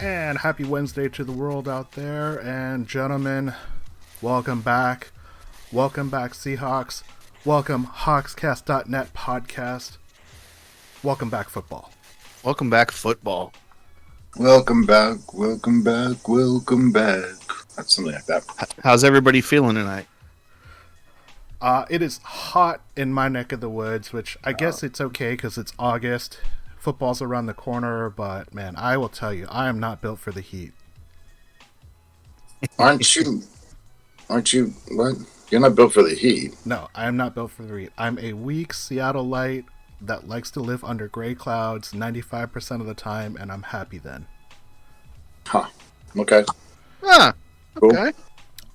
And happy Wednesday to the world out there. And gentlemen, welcome back. Welcome back, Seahawks. Welcome, Hawkscast.net podcast. Welcome back, football. Welcome back, football. Welcome back, welcome back, welcome back. That's something like that. How's everybody feeling tonight? It is hot in my neck of the woods, which I guess it's okay because it's August. Football's around the corner, but man, I will tell you, I am not built for the heat. Aren't you? What? You're not built for the heat. No, I am not built for the heat. I'm a weak Seattleite that likes to live under gray clouds 95% of the time, and I'm happy then. Huh. Okay. Ah, okay. Cool.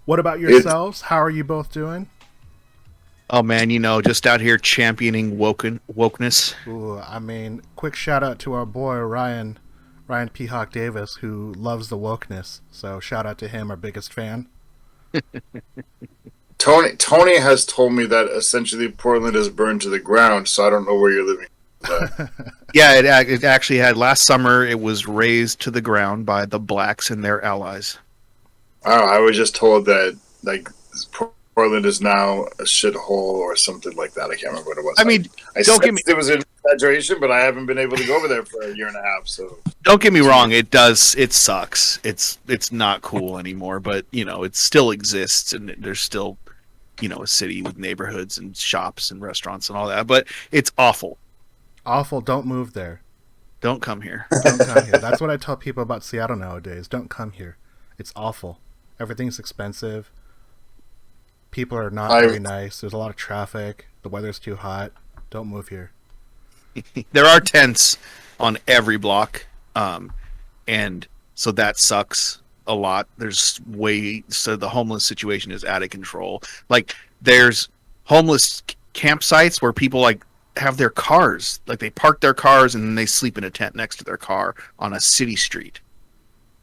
What about yourselves? How are you both doing? Oh man, just out here championing wokeness. Ooh, I mean, quick shout out to our boy Ryan P. Hawk Davis, who loves the wokeness. So shout out to him, our biggest fan. Tony has told me that essentially Portland is burned to the ground, so I don't know where you're living. Yeah, it actually had last summer. It was razed to the ground by the blacks and their allies. I was just told that Portland is now a shithole or something like that. I can't remember what it was. I mean, don't get me. It was an exaggeration, but I haven't been able to go over there for a year and a half. So don't get me wrong. It does. It sucks. It's not cool anymore. But it still exists, and there's still a city with neighborhoods and shops and restaurants and all that. But it's awful. Awful. Don't move there. Don't come here. Don't come here. That's what I tell people about Seattle nowadays. Don't come here. It's awful. Everything's expensive. People are not very nice. There's a lot of traffic. The weather's too hot. Don't move here. There are tents on every block, and so that sucks a lot. So the homeless situation is out of control. Like there's homeless campsites where people have their cars, they park their cars and then they sleep in a tent next to their car on a city street.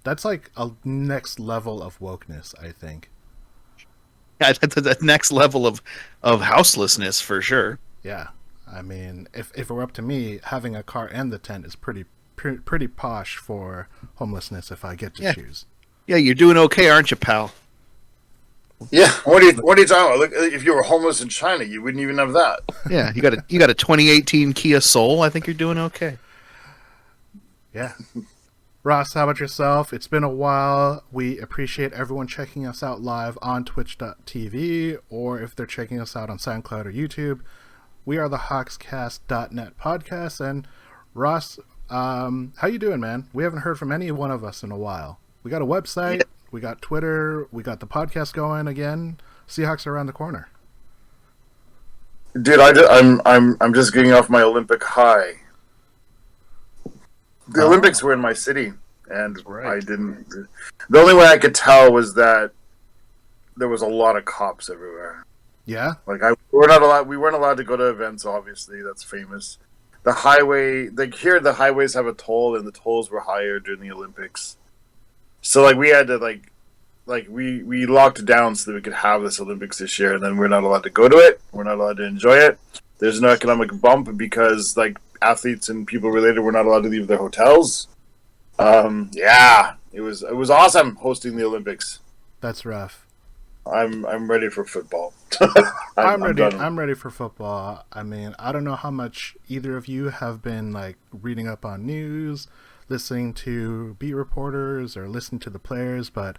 That's like a next level of wokeness, I think. Yeah, that's the next level of houselessness for sure. Yeah, I mean, if it were up to me, having a car and the tent is pretty posh for homelessness if I get to choose. Yeah, you're doing okay, aren't you, pal? Yeah. What are you talking about? Look, if you were homeless in China, you wouldn't even have that. Yeah, you got a 2018 Kia Soul. I think you're doing okay. Yeah. Ross, how about yourself? It's been a while. We appreciate everyone checking us out live on twitch.tv, or if they're checking us out on SoundCloud or YouTube. We are the Hawkscast.net podcast. And Ross, how you doing, man? We haven't heard from any one of us in a while. We got a website, we got Twitter, we got the podcast going again. Seahawks are around the corner. Dude, I'm just getting off my Olympic high. The Olympics were in my city, and I didn't. The only way I could tell was that there was a lot of cops everywhere. Yeah, we weren't allowed to go to events. Obviously, that's famous. The highway, here, the highways have a toll, and the tolls were higher during the Olympics. So, we had to we locked down so that we could have this Olympics this year, and then we're not allowed to go to it. We're not allowed to enjoy it. There's no economic bump because athletes and people related were not allowed to leave their hotels. Yeah, it was awesome hosting the Olympics. That's rough. I'm ready for football. I'm ready for football. I mean, I don't know how much either of you have been reading up on news, listening to beat reporters, or listening to the players, but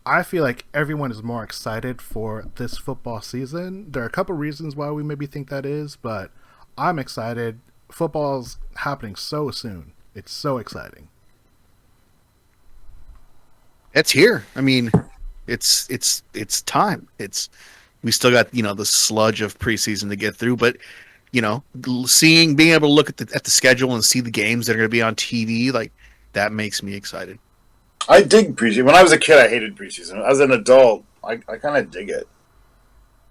I feel like everyone is more excited for this football season. There are a couple reasons why we maybe think that is, but I'm excited. Football's happening so soon. It's so exciting. It's here. I mean, it's time. We still got the sludge of preseason to get through, but being able to look at the schedule and see the games that are going to be on TV, that makes me excited. I dig preseason. When I was a kid, I hated preseason. As an adult, I kind of dig it.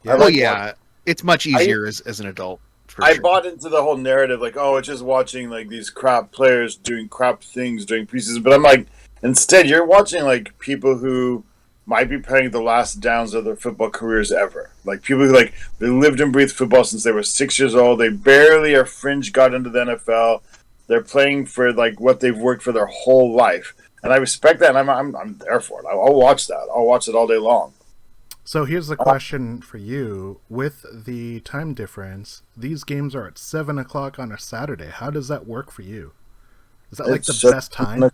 Yeah, it's much easier as an adult. I bought into the whole narrative, it's just watching these crap players doing crap things during preseason. But I'm instead, you're watching people who might be playing the last downs of their football careers ever. People who they lived and breathed football since they were 6 years old. They barely or fringe got into the NFL. They're playing for like what they've worked for their whole life, and I respect that. And I'm there for it. I'll watch that. I'll watch it all day long. So here's the question for you: with the time difference, these games are at 7:00 on a Saturday. How does that work for you? Is that like the best time?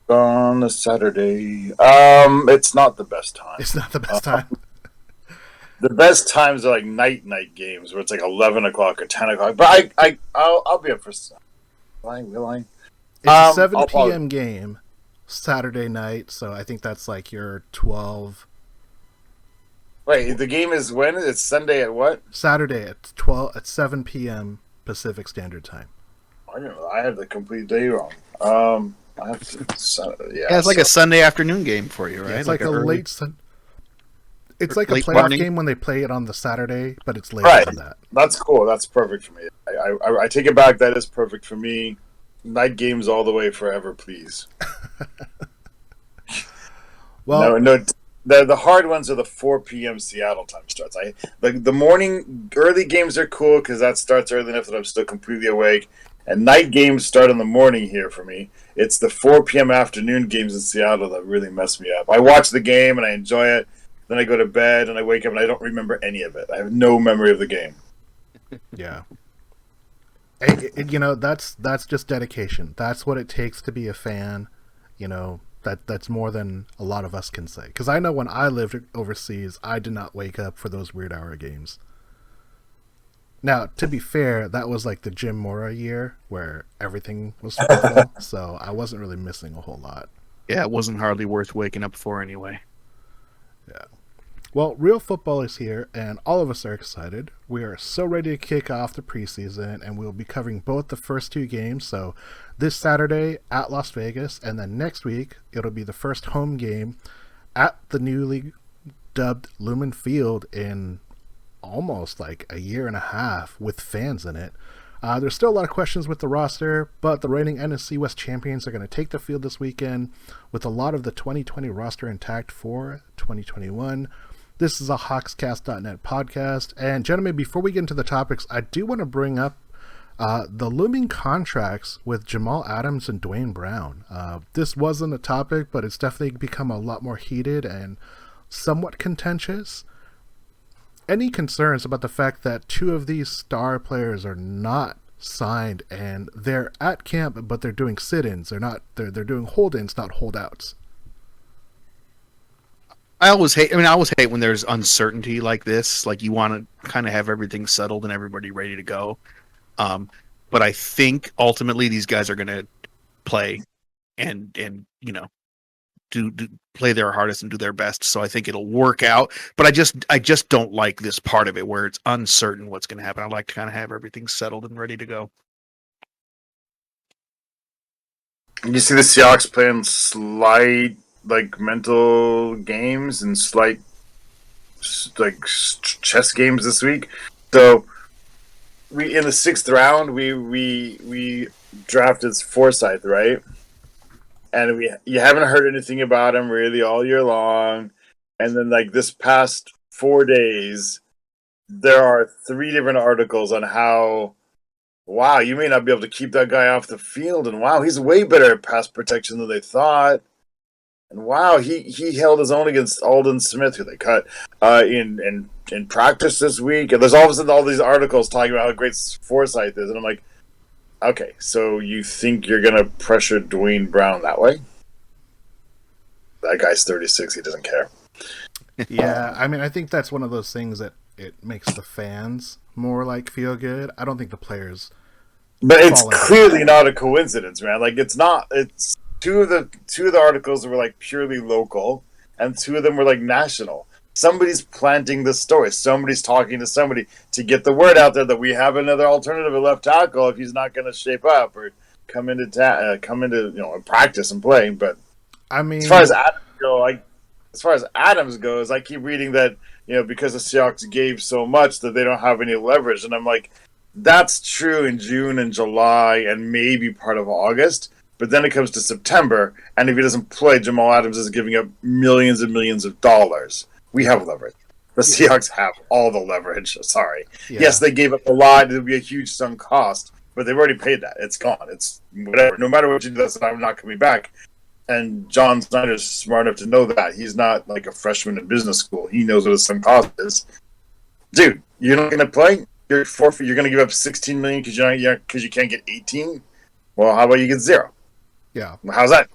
On a Saturday, it's not the best time. It's not the best time. The best times are like night games where it's like 11:00 or 10:00. But I'll be up for. Will I? It's a 7 p.m. game, Saturday night. So I think that's like your 12. Wait, the game is when? It's Sunday at what? Saturday at 7 p.m. Pacific Standard Time. I don't know. I had the complete day wrong. I have to, it's like a Sunday afternoon game for you, right? Yeah, it's like a early... late. It's like a playoff morning game when they play it on the Saturday, but it's later than that. That's cool. That's perfect for me. I take it back. That is perfect for me. Night games all the way forever, please. Well, no. The hard ones are the 4 p.m. Seattle time starts. The morning early games are cool because that starts early enough that I'm still completely awake. And night games start in the morning here for me. It's the 4 p.m. afternoon games in Seattle that really mess me up. I watch the game and I enjoy it. Then I go to bed and I wake up and I don't remember any of it. I have no memory of the game. Yeah. That's just dedication. That's what it takes to be a fan. That's more than a lot of us can say. Because I know when I lived overseas, I did not wake up for those weird hour games. Now, to be fair, that was like the Jim Mora year where everything was football, so I wasn't really missing a whole lot. Yeah, it wasn't hardly worth waking up for anyway. Yeah. Well, real football is here, and all of us are excited. We are so ready to kick off the preseason, and we'll be covering both the first two games. So this Saturday at Las Vegas, and then next week, it'll be the first home game at the newly dubbed Lumen Field in almost like a year and a half with fans in it. There's still a lot of questions with the roster, but the reigning NFC West Champions are going to take the field this weekend with a lot of the 2020 roster intact for 2021. This is a Hawkscast.net podcast. And gentlemen, before we get into the topics, I do want to bring up the looming contracts with Jamal Adams and Dwayne Brown. This wasn't a topic, but it's definitely become a lot more heated and somewhat contentious. Any concerns about the fact that two of these star players are not signed and they're at camp, but they're doing sit-ins? They're doing hold-ins, not holdouts. I always hate when there's uncertainty like this. Like, you want to kind of have everything settled and everybody ready to go. But I think ultimately these guys are going to play and do play their hardest and do their best. So I think it'll work out. But I just don't like this part of it where it's uncertain what's going to happen. I like to kind of have everything settled and ready to go. You see the Seahawks playing slight mental games and slight chess games this week. So we in the 6th round we drafted Forsyth, right? And you haven't heard anything about him really all year long. And then this past 4 days, there are 3 different articles on how, wow, you may not be able to keep that guy off the field. And wow, he's way better at pass protection than they thought. And wow, he held his own against Aldon Smith, who they cut in practice this week. And there's all of a sudden all these articles talking about how great Forsyth is. And I'm like, okay, so you think you're going to pressure Dwayne Brown that way? That guy's 36. He doesn't care. Yeah, I mean, I think that's one of those things that it makes the fans more feel good. I don't think the players. But it's clearly not a coincidence, man. It's not. It's two of the articles were purely local, and 2 of them were national. Somebody's planting the story. Somebody's talking to somebody to get the word out there that we have another alternative at left tackle if he's not going to shape up or come into practice and play. But I mean, as far as Adams goes, I keep reading that because the Seahawks gave so much that they don't have any leverage, and I'm like, that's true in June and July and maybe part of August. But then it comes to September, and if he doesn't play, Jamal Adams is giving up millions and millions of dollars. We have leverage. The Seahawks have all the leverage. Sorry. Yeah. Yes, they gave up a lot. It would be a huge sunk cost. but they've already paid that. It's gone. It's whatever. No matter what you do, that's I'm not coming back. And John Snyder's smart enough to know that. He's not like a freshman in business school. He knows what his sunk cost is. Dude, you're not going to play? You're forfeit. You're going to give up $16 million because you can't get 18? Well, how about you get 0? Yeah. How's that?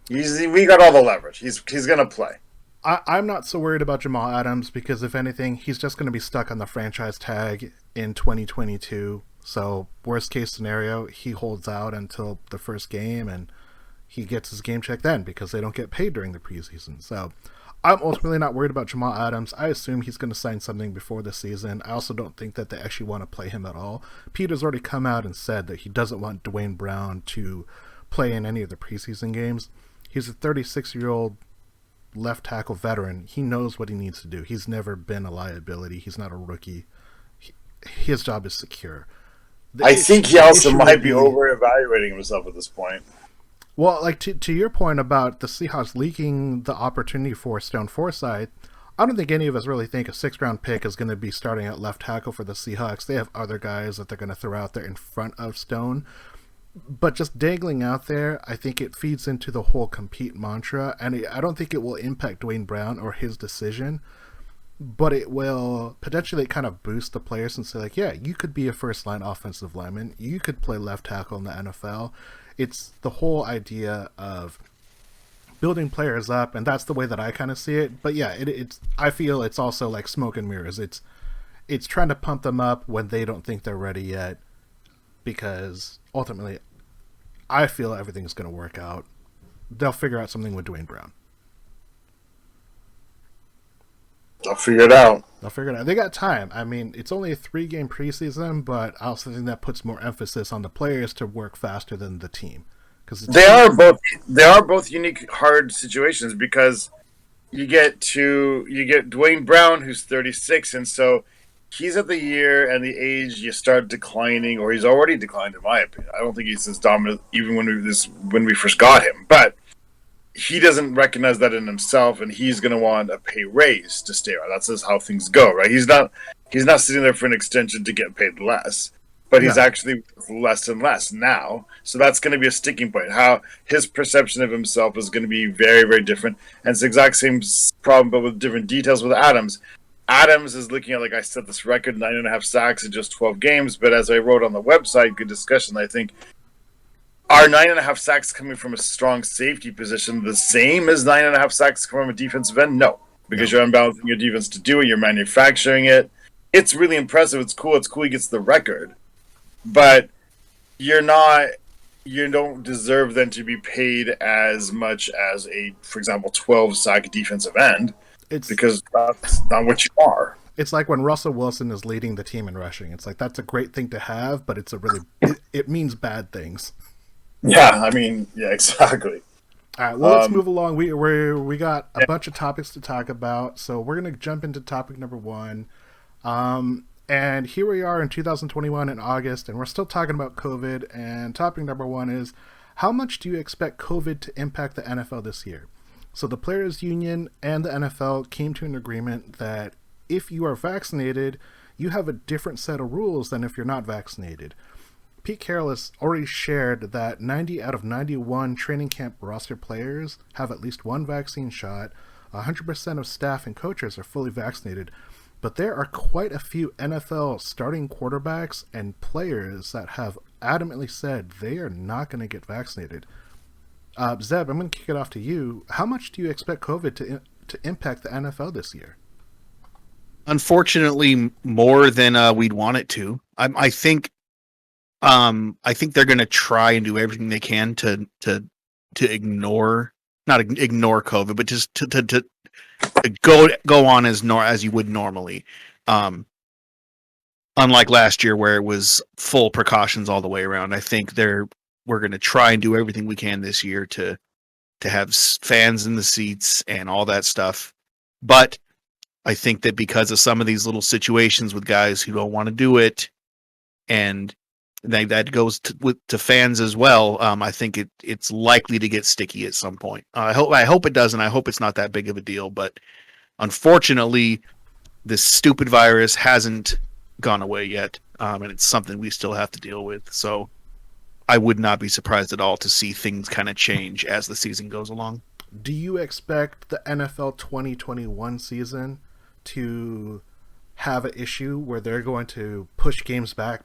We got all the leverage. He's going to play. I'm not so worried about Jamal Adams because, if anything, he's just going to be stuck on the franchise tag in 2022. So, worst case scenario, he holds out until the first game and he gets his game check then because they don't get paid during the preseason. So, I'm ultimately not worried about Jamal Adams. I assume he's going to sign something before the season. I also don't think that they actually want to play him at all. Peter's already come out and said that he doesn't want Dwayne Brown to play in any of the preseason games. He's a 36-year-old left tackle veteran. He knows what he needs to do. He's never been a liability. He's not a rookie. His job is secure. I think he also might be over-evaluating himself at this point. Well, like to your point about the Seahawks leaking the opportunity for Stone Forsythe, I don't think any of us really think a 6th-round pick is going to be starting at left tackle for the Seahawks. They have other guys that they're going to throw out there in front of Stone. But just dangling out there, I think it feeds into the whole compete mantra, and I don't think it will impact Dwayne Brown or his decision, but it will potentially kind of boost the players and say, like, yeah, you could be a first-line offensive lineman. You could play left tackle in the NFL. It's the whole idea of building players up, and that's the way that I kind of see it. But yeah, it's I feel it's also like smoke and mirrors. It's trying to pump them up when they don't think they're ready yet, because ultimately, I feel everything's going to work out. They'll figure out something with Dwayne Brown. They'll figure it out. They got time. I mean, it's only a 3-game preseason, but I also think that puts more emphasis on the players to work faster than the team. Because they are both unique, hard situations because you get Dwayne Brown, who's 36, and so he's at the year and the age you start declining, or he's already declined, in my opinion. I don't think he's as dominant even when we first got him, but he doesn't recognize that in himself, and he's going to want a pay raise to stay around. That's just how things go, right? He's not sitting there for an extension to get paid less, but he's actually less and less now. So that's going to be a sticking point. How his perception of himself is going to be very, very different. And it's the exact same problem, but with different details with Adams. Adams is looking at, like I said, this record, 9.5 sacks in just 12 games. But as I wrote on the website, good discussion, I think, are 9.5 sacks coming from a strong safety position the same as 9.5 sacks from a defensive end? No, because you're unbalancing your defense to do it. You're manufacturing it. It's really impressive. It's cool. He gets the record. But you don't deserve then to be paid as much as a, for example, 12-sack defensive end. Because that's not what you are. It's like when Russell Wilson is leading the team in rushing. It's like, that's a great thing to have, but it means bad things. Yeah, I mean, yeah, exactly. All right, well, let's move along. We got a bunch of topics to talk about, so we're going to jump into topic number 1. And here we are in 2021 in August, and we're still talking about COVID, and topic number 1 is, how much do you expect COVID to impact the NFL this year? So the Players Union and the NFL came to an agreement that if you are vaccinated, you have a different set of rules than if you're not vaccinated. Pete Carroll has already shared that 90 out of 91 training camp roster players have at least one vaccine shot. 100% of staff and coaches are fully vaccinated. But there are quite a few NFL starting quarterbacks and players that have adamantly said they are not going to get vaccinated. Zeb, I'm going to kick it off to you. How much do you expect COVID to impact the NFL this year? Unfortunately, more than we'd want it to. I think they're going to try and do everything they can to ignore, not ignore COVID, but just to go on as you would normally. Unlike last year where it was full precautions all the way around, I think we're going to try and do everything we can this year to have fans in the seats and all that stuff. But I think that because of some of these little situations with guys who don't want to do it, and that goes to fans as well, I think it's likely to get sticky at some point. I hope it doesn't. I hope it's not that big of a deal. But unfortunately, this stupid virus hasn't gone away yet, and it's something we still have to deal with. So I would not be surprised at all to see things kind of change as the season goes along. Do you expect the NFL 2021 season to have an issue where they're going to push games back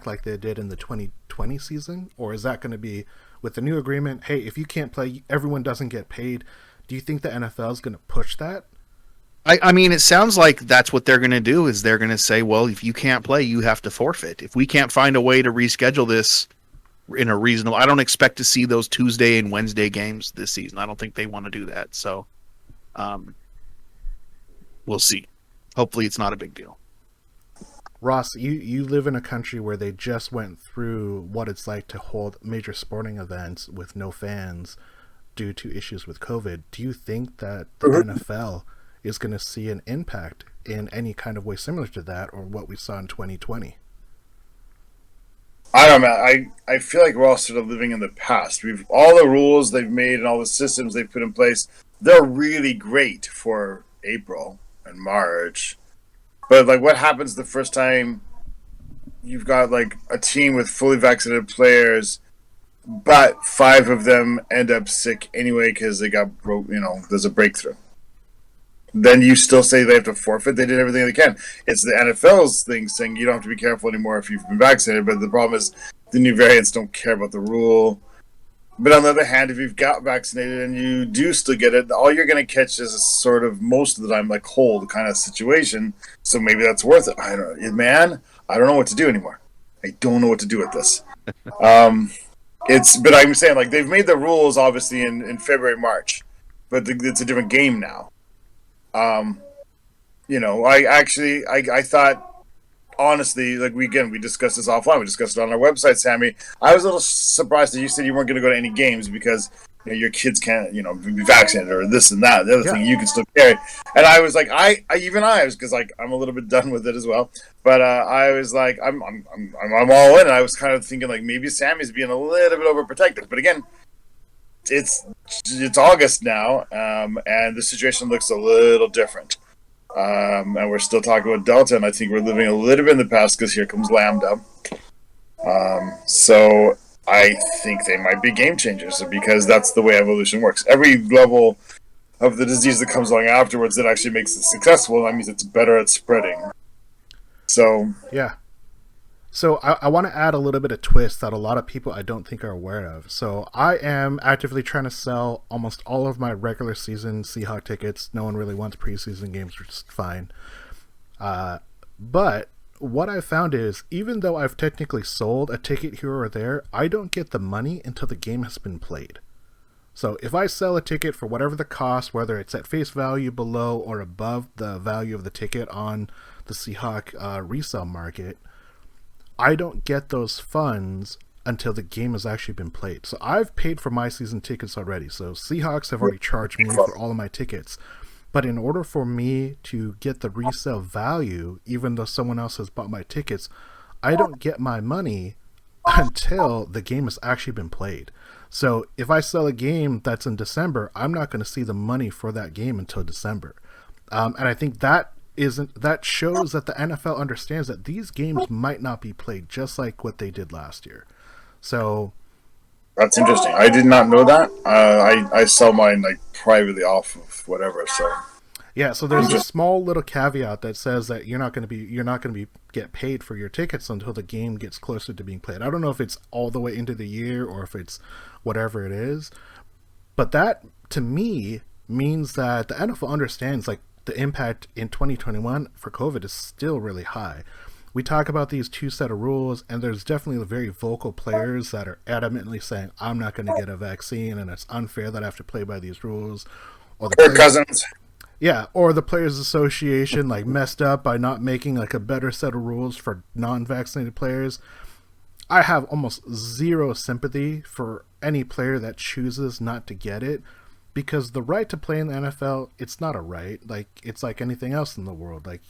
like they did in the 2020 season? Or is that going to be, with the new agreement, hey, if you can't play, everyone doesn't get paid? Do you think the NFL is going to push that? I mean, it sounds like that's what they're going to do, is they're going to say, well, if you can't play, you have to forfeit. If we can't find a way to reschedule this in a reasonable... I don't expect to see those Tuesday and Wednesday games this season. I don't think they want to do that. So we'll see. Hopefully it's not a big deal. Ross, you live in a country where they just went through what it's like to hold major sporting events with no fans due to issues with COVID. Do you think that the NFL is going to see an impact in any kind of way similar to that, or what we saw in 2020? I don't know. I feel like we're all sort of living in the past. We've all the rules they've made and all the systems they've put in place, they're really great for April and March. But like, what happens the first time you've got like a team with fully vaccinated players, but 5 of them end up sick anyway because they got there's a breakthrough? Then you still say they have to forfeit? They did everything they can. It's the NFL's thing saying you don't have to be careful anymore if you've been vaccinated, but the problem is the new variants don't care about the rule. But on the other hand, if you've got vaccinated and you do still get it, all you're going to catch is a sort of, most of the time, like cold kind of situation. So maybe that's worth it. I don't know. Man, I don't know what to do anymore. I don't know what to do with this. But I'm saying, like, they've made the rules, obviously, in February, March. But it's a different game now. I thought, honestly, like, we discussed this offline. We discussed it on our website, Sammy. I was a little surprised that you said you weren't going to go to any games because your kids can't, be vaccinated or this and that. The other thing, you can still carry. And I was like, I was, because like I'm a little bit done with it as well. But I was like, I'm all in. And I was kind of thinking like maybe Sammy's being a little bit overprotective. But again, it's August now, and the situation looks a little different. And we're still talking about Delta, and I think we're living a little bit in the past because here comes Lambda. So I think they might be game changers because that's the way evolution works. Every level of the disease that comes along afterwards that actually makes it successful, that means it's better at spreading. So yeah. So I want to add a little bit of twist that a lot of people I don't think are aware of. So I am actively trying to sell almost all of my regular season Seahawks tickets. No one really wants preseason games, which is fine. But what I found is, even though I've technically sold a ticket here or there, I don't get the money until the game has been played. So if I sell a ticket for whatever the cost, whether it's at face value below or above the value of the ticket on the Seahawks resale market, I don't get those funds until the game has actually been played. So I've paid for my season tickets already. So Seahawks have already charged me for all of my tickets. But in order for me to get the resale value, even though someone else has bought my tickets, I don't get my money until the game has actually been played. So if I sell a game that's in December, I'm not going to see the money for that game until December. And I think that shows that the NFL understands that these games might not be played, just like what they did last year. So that's interesting. I did not know that. I sell mine like privately off of whatever. So yeah, so there's a small little caveat that says that you're not going to get paid for your tickets until the game gets closer to being played. I don't know if it's all the way into the year or if it's whatever it is, but that to me means that the NFL understands like the impact in 2021 for COVID is still really high. We talk about these 2 set of rules, and there's definitely very vocal players that are adamantly saying, I'm not going to get a vaccine, and it's unfair that I have to play by these rules. Or Cousins. Yeah, or the Players Association like messed up by not making like a better set of rules for non-vaccinated players. I have almost zero sympathy for any player that chooses not to get it, because the right to play in the NFL, it's not a right. Like, it's like anything else in the world. Like,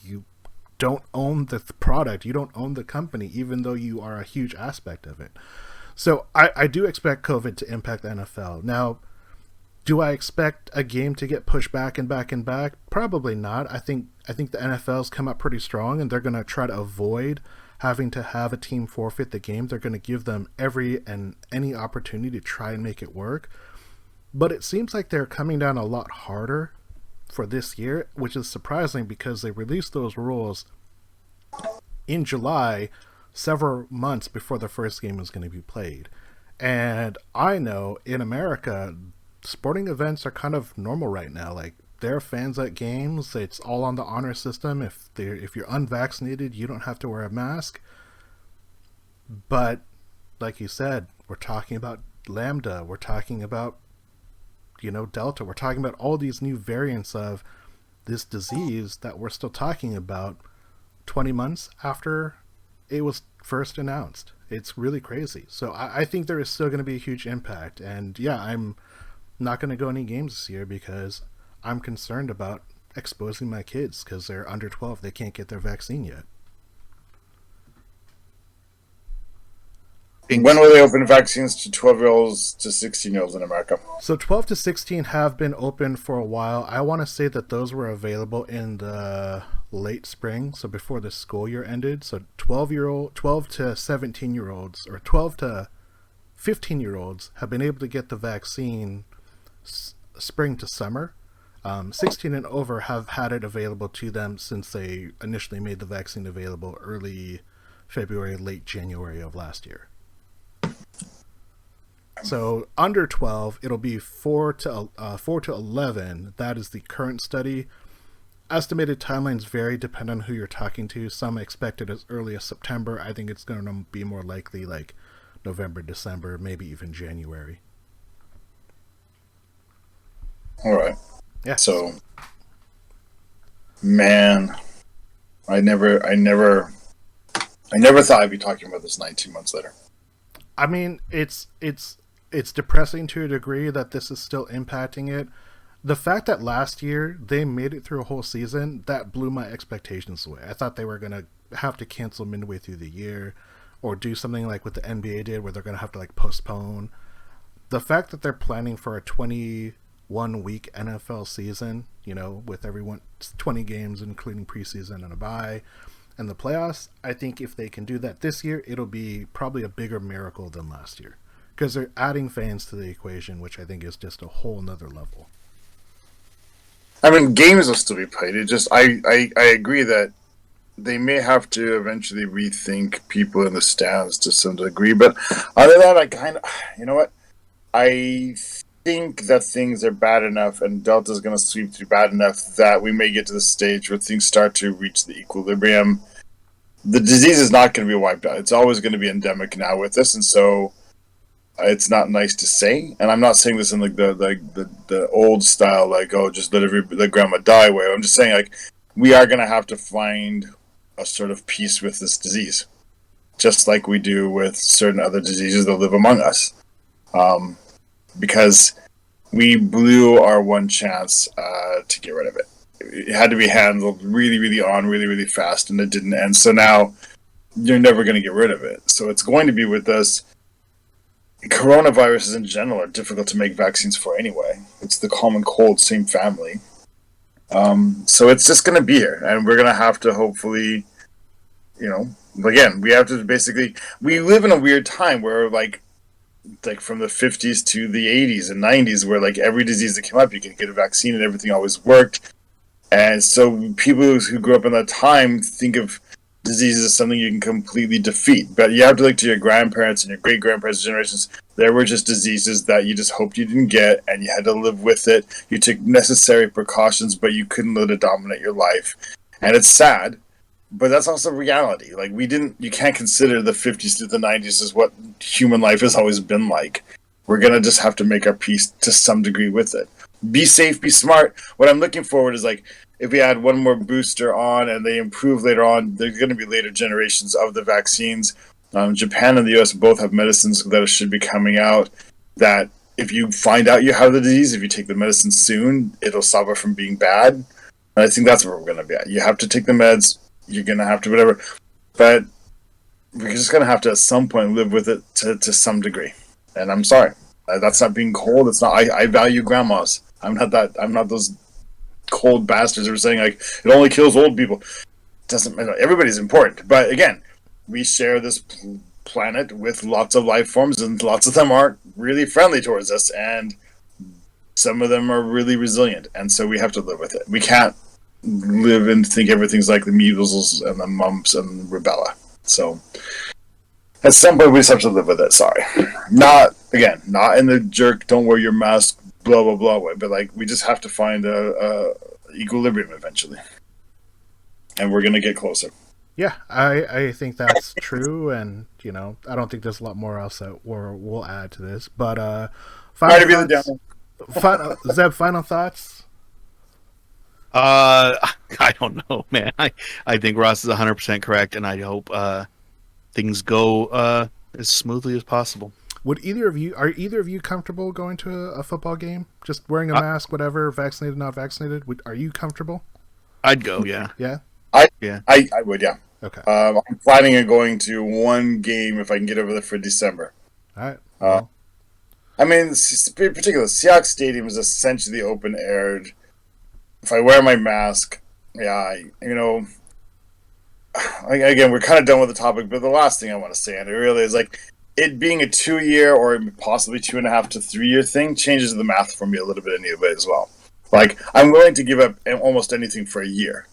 you don't own the product. You don't own the company, even though you are a huge aspect of it. So I do expect COVID to impact the NFL. Now, Do I expect a game to get pushed back and back and back? Probably not. I think the NFL's come up pretty strong, and they're going to try to avoid having to have a team forfeit the game. They're going to give them every and any opportunity to try and make it work. But it seems like they're coming down a lot harder for this year, which is surprising because they released those rules in July, several months before the first game was going to be played. And I know in America, sporting events are kind of normal right now. Like, there are fans at games. It's all on the honor system. If you're unvaccinated, you don't have to wear a mask. But like you said, we're talking about Lambda. We're talking about, Delta. We're talking about all these new variants of this disease that we're still talking about 20 months after it was first announced. It's really crazy. So I think there is still going to be a huge impact. And yeah, I'm not going to go any games this year because I'm concerned about exposing my kids because they're under 12. They can't get their vaccine yet. When will they open vaccines to 12-year-olds to 16-year-olds in America? So 12 to 16 have been open for a while. I want to say that those were available in the late spring, so before the school year ended. So 12 to 17-year-olds or 12 to 15-year-olds have been able to get the vaccine spring to summer. 16 and over have had it available to them since they initially made the vaccine available early February, late January of last year. So under 12, it'll be 4 to 11. That is the current study. Estimated timelines vary depending on who you're talking to. Some expect it as early as September. I think it's going to be more likely like November, December, maybe even January. All right. Yeah. So, man, I never thought I'd be talking about this 19 months later. I mean, it's depressing to a degree that this is still impacting it. The fact that last year they made it through a whole season, that blew my expectations away. I thought they were going to have to cancel midway through the year or do something like what the NBA did where they're going to have to like postpone. The fact that they're planning for a 21-week NFL season, with everyone 20 games including preseason and a bye and the playoffs, I think if they can do that this year, it'll be probably a bigger miracle than last year because they're adding fans to the equation, which I think is just a whole nother level. I mean, games will still be played. It just, I agree that they may have to eventually rethink people in the stands to some degree. But other than that, I kind of, I think that things are bad enough and Delta's going to sweep through bad enough that we may get to the stage where things start to reach the equilibrium. The disease is not going to be wiped out. It's always going to be endemic now with this, and so it's not nice to say. And I'm not saying this in like the old style, like, oh, just let grandma die way. I'm just saying, like, we are going to have to find a sort of peace with this disease, just like we do with certain other diseases that live among us. Because we blew our one chance to get rid of it. It had to be handled really, really fast, and it didn't end. So now you're never going to get rid of it. So it's going to be with us. Coronaviruses in general are difficult to make vaccines for anyway. It's the common cold, same family. So it's just going to be here, and we're going to have to hopefully, again, we have to basically, we live in a weird time where like from the 50s to the 80s and 90s where like every disease that came up, you could get a vaccine and everything always worked. And so people who grew up in that time think of diseases as something you can completely defeat. But you have to look to your grandparents and your great-grandparents' generations. There were just diseases that you just hoped you didn't get, and you had to live with it. You took necessary precautions, but you couldn't let it dominate your life. And it's sad, but that's also reality. Like, you can't consider the 50s to the 90s as what human life has always been like. We're going to just have to make our peace to some degree with it. Be safe, be smart. What I'm looking forward is, like, if we add one more booster on and they improve later on, there's going to be later generations of the vaccines. Japan and the US both have medicines that should be coming out that if you find out you have the disease, if you take the medicine soon, it'll stop it from being bad. And I think that's where we're going to be at. You have to take the meds. You're going to have to whatever. But we're just going to have to at some point live with it to some degree. And I'm sorry. That's not being cold. It's not. I value grandmas. I'm not that. I'm not those cold bastards who are saying like it only kills old people. Doesn't matter. Everybody's important, but again, we share this planet with lots of life forms, and lots of them aren't really friendly towards us, and some of them are really resilient, and so we have to live with it. We can't live and think everything's like the measles and the mumps and rubella. So at some point we just have to live with it. Sorry, not in the jerk, don't wear your mask, blah blah blah way, but like we just have to find a equilibrium eventually, and we're gonna get closer. Yeah, I think that's true, and I don't think there's a lot more else that we'll add to this. But Zeb, final thoughts. I don't know, man. I think Ross is 100% correct, and I hope things go as smoothly as possible. Are either of you comfortable going to a football game? Just wearing a mask, whatever, vaccinated, not vaccinated? Are you comfortable? I'd go, yeah. Yeah? I would, yeah. Okay. I'm planning on going to one game if I can get over there for December. All right. I mean, in particular, Seahawks Stadium is essentially open-aired. If I wear my mask, again, we're kind of done with the topic, but the last thing I want to say, and it really is like, it being a 2-year or possibly 2.5 to 3-year thing changes the math for me a little bit anyway as well. Like, I'm willing to give up almost anything for a year.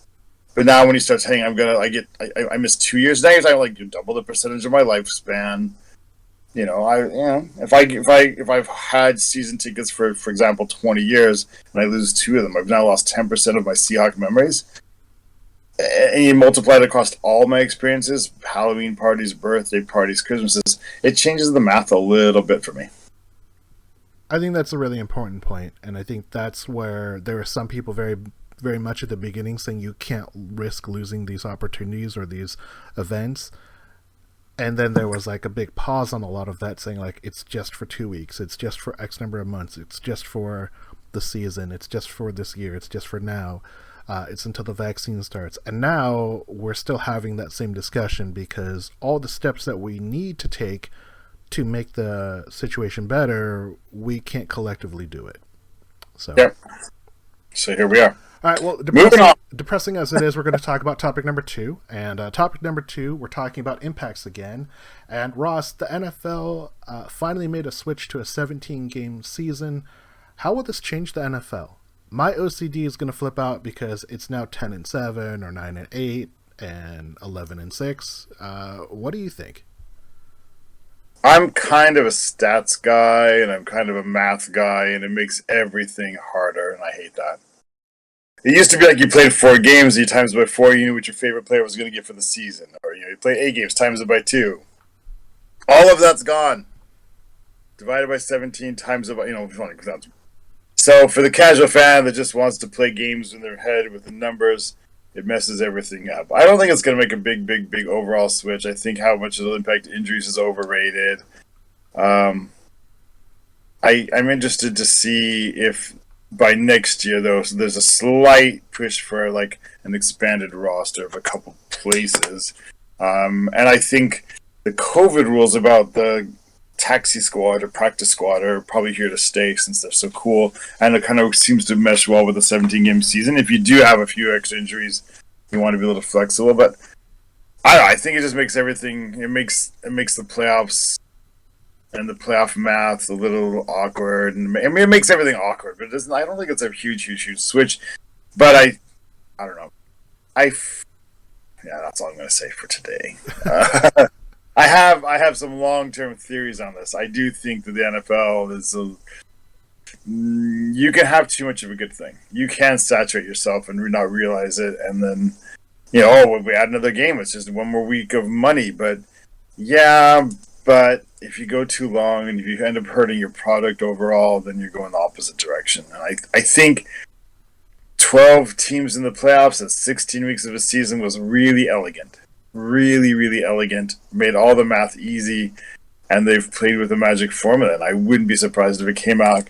But now when you start saying I missed 2 years, now you're talking like you double the percentage of my lifespan. If I've had season tickets for example 20 years and I lose 2 of them, I've now lost 10% of my Seahawk memories. And you multiply it across all my experiences, Halloween parties, birthday parties, Christmases, it changes the math a little bit for me. I think that's a really important point, and I think that's where there are some people very, very much at the beginning saying you can't risk losing these opportunities or these events. And then there was like a big pause on a lot of that, saying like it's just for 2 weeks, it's just for X number of months, it's just for the season, it's just for this year, it's just for now, it's until the vaccine starts. And now we're still having that same discussion because all the steps that we need to take to make the situation better, we can't collectively do it. So here we are. All right, well, depressing as it is, we're going to talk about topic number 2. And topic number 2, we're talking about impacts again. And Ross, the NFL finally made a switch to a 17-game season. How will this change the NFL? My OCD is going to flip out because it's now 10-7 or 9-8 and 11-6. What do you think? I'm kind of a stats guy and I'm kind of a math guy, and it makes everything harder, and I hate that. It used to be like you played 4 games, you times by 4, you knew what your favorite player was going to get for the season. Or you play 8 games, times it by 2. All of that's gone. Divided by 17, times it by, So for the casual fan that just wants to play games in their head with the numbers, it messes everything up. I don't think it's going to make a big overall switch. I think how much it'll impact injuries is overrated. I'm interested to see if by next year, though, so there's a slight push for like an expanded roster of a couple places. And I think the COVID rules about the taxi squad or practice squad are probably here to stay since they're so cool. And it kind of seems to mesh well with the 17-game season. If you do have a few extra injuries, you want to be a little flexible. But I don't know, I think it just makes everything, it makes the playoffs and the playoff math a little awkward, and I mean it makes everything awkward. But it doesn't. I don't think it's a huge switch. But I don't know. That's all I'm going to say for today. I have some long-term theories on this. I do think that the NFL is you can have too much of a good thing. You can saturate yourself and not realize it, and then if we add another game, it's just one more week of money. But if you go too long and if you end up hurting your product overall, then you're going the opposite direction. And I think 12 teams in the playoffs at 16 weeks of a season was really elegant. Really elegant. Made all the math easy, and they've played with the magic formula. And I wouldn't be surprised if it came out.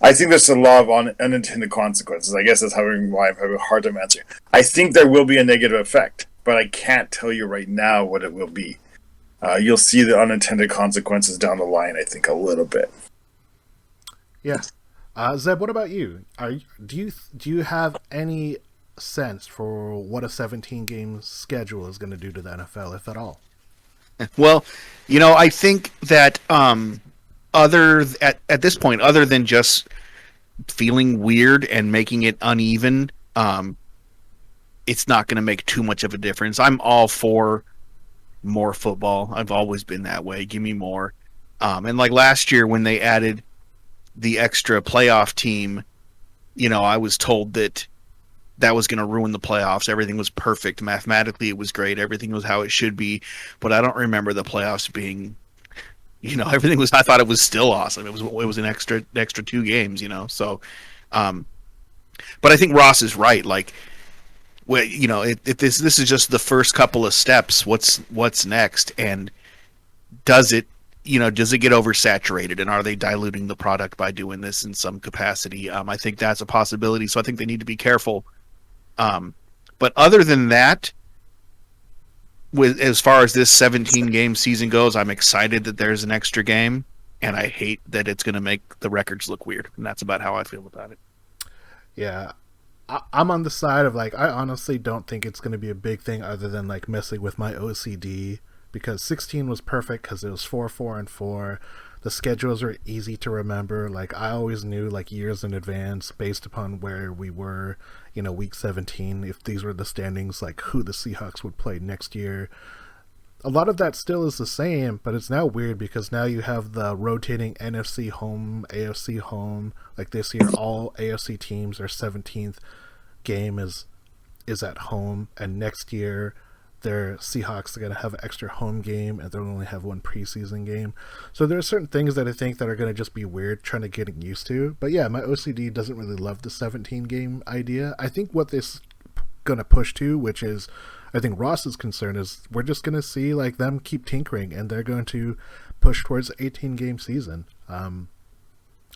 I think there's a lot of unintended consequences. I guess that's why I'm having a hard time answering. I think there will be a negative effect, but I can't tell you right now what it will be. You'll see the unintended consequences down the line, I think, a little bit. Yeah. Zeb, what about you? Do you have any sense for what a 17 game schedule is going to do to the NFL, if at all? Well, I think that at this point, other than just feeling weird and making it uneven, it's not going to make too much of a difference. I'm all for more football. I've always been that way. Give me more. And like last year when they added the extra playoff team, I was told that was going to ruin the playoffs. Everything was perfect. Mathematically, it was great. Everything was how it should be. But I don't remember the playoffs being, everything was, I thought it was still awesome. It was an extra 2 games, So, but I think Ross is right. Like, well, if this is just the first couple of steps, what's next? And does it get oversaturated, and are they diluting the product by doing this in some capacity? I think that's a possibility. So I think they need to be careful. But other than that, as far as this 17 game season goes, I'm excited that there's an extra game, and I hate that it's going to make the records look weird. And that's about how I feel about it. Yeah. I'm on the side of I honestly don't think it's going to be a big thing other than messing with my OCD, because 16 was perfect because it was 4, 4, and 4. The schedules are easy to remember. I always knew years in advance based upon where we were, week 17, if these were the standings, who the Seahawks would play next year. A lot of that still is the same, but it's now weird because now you have the rotating NFC home, AFC home. This year, all AFC teams, their 17th game is at home, and next year their Seahawks are going to have an extra home game, and they'll only have one preseason game. So there are certain things that I think that are going to just be weird trying to get used to. But yeah, my OCD doesn't really love the 17 game idea. I think what this going to push to, which is I think Ross's concern, is we're just going to see them keep tinkering, and they're going to push towards 18 game season.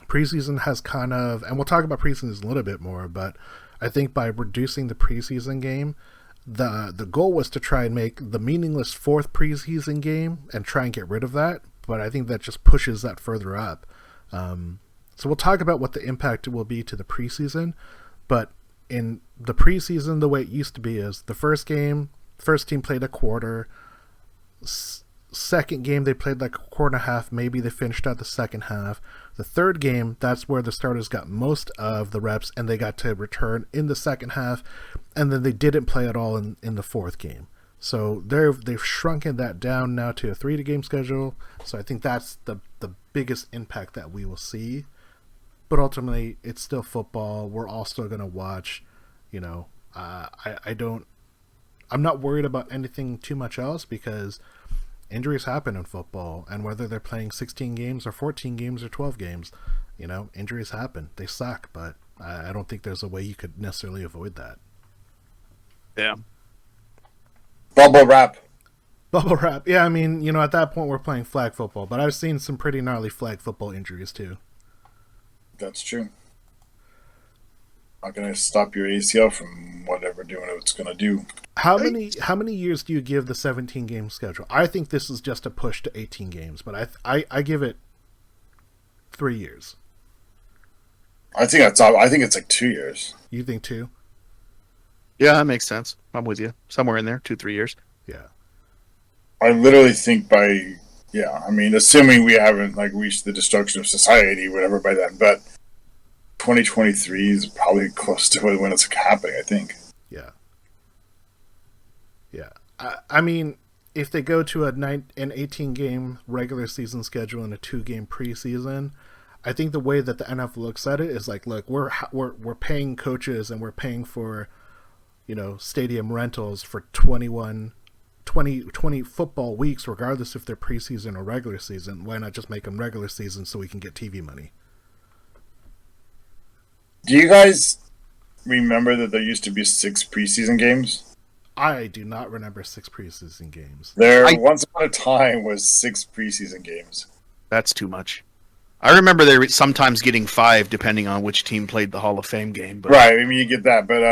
Preseason has kind of, and we'll talk about preseason a little bit more, but I think by reducing the preseason game, the goal was to try and make the meaningless 4th preseason game and try and get rid of that, but I think that just pushes that further up. So we'll talk about what the impact will be to the preseason, but in the preseason, the way it used to be is the first team played a quarter, second game they played a quarter and a half, maybe they finished out the second half. The third game, that's where the starters got most of the reps, and they got to return in the second half, and then they didn't play at all in the 4th game. So they've shrunken that down now to a 3-game schedule. So I think that's the biggest impact that we will see. But ultimately, it's still football. We're all still going to watch. I'm not worried about anything too much else because injuries happen in football, and whether they're playing 16 games or 14 games or 12 games, injuries happen. They suck, but I don't think there's a way you could necessarily avoid that. Yeah. Bubble wrap. Yeah, I mean, at that point we're playing flag football, but I've seen some pretty gnarly flag football injuries too. That's true. Not going to stop your ACL from whatever doing it's going to do. How many years do you give the 17 game schedule? I think this is just a push to 18 games, but I give it 3 years. I think it's 2 years. You think 2? Yeah, that makes sense. I'm with you. Somewhere in there, 2-3 years. Yeah. I literally think assuming we haven't reached the destruction of society, whatever, by then, but 2023 is probably close to when it's happening, I think. Yeah. I mean, if they go to an 18-game regular season schedule and a 2-game preseason, I think the way that the NFL looks at it is look, we're paying coaches and we're paying for, stadium rentals for 20 football weeks, regardless if they're preseason or regular season. Why not just make them regular season so we can get TV money? Do you guys remember that there used to be 6 preseason games? I do not remember 6 preseason games. Once upon a time was 6 preseason games. That's too much. I remember they were sometimes getting 5 depending on which team played the Hall of Fame game. But... Right, I mean you get that, but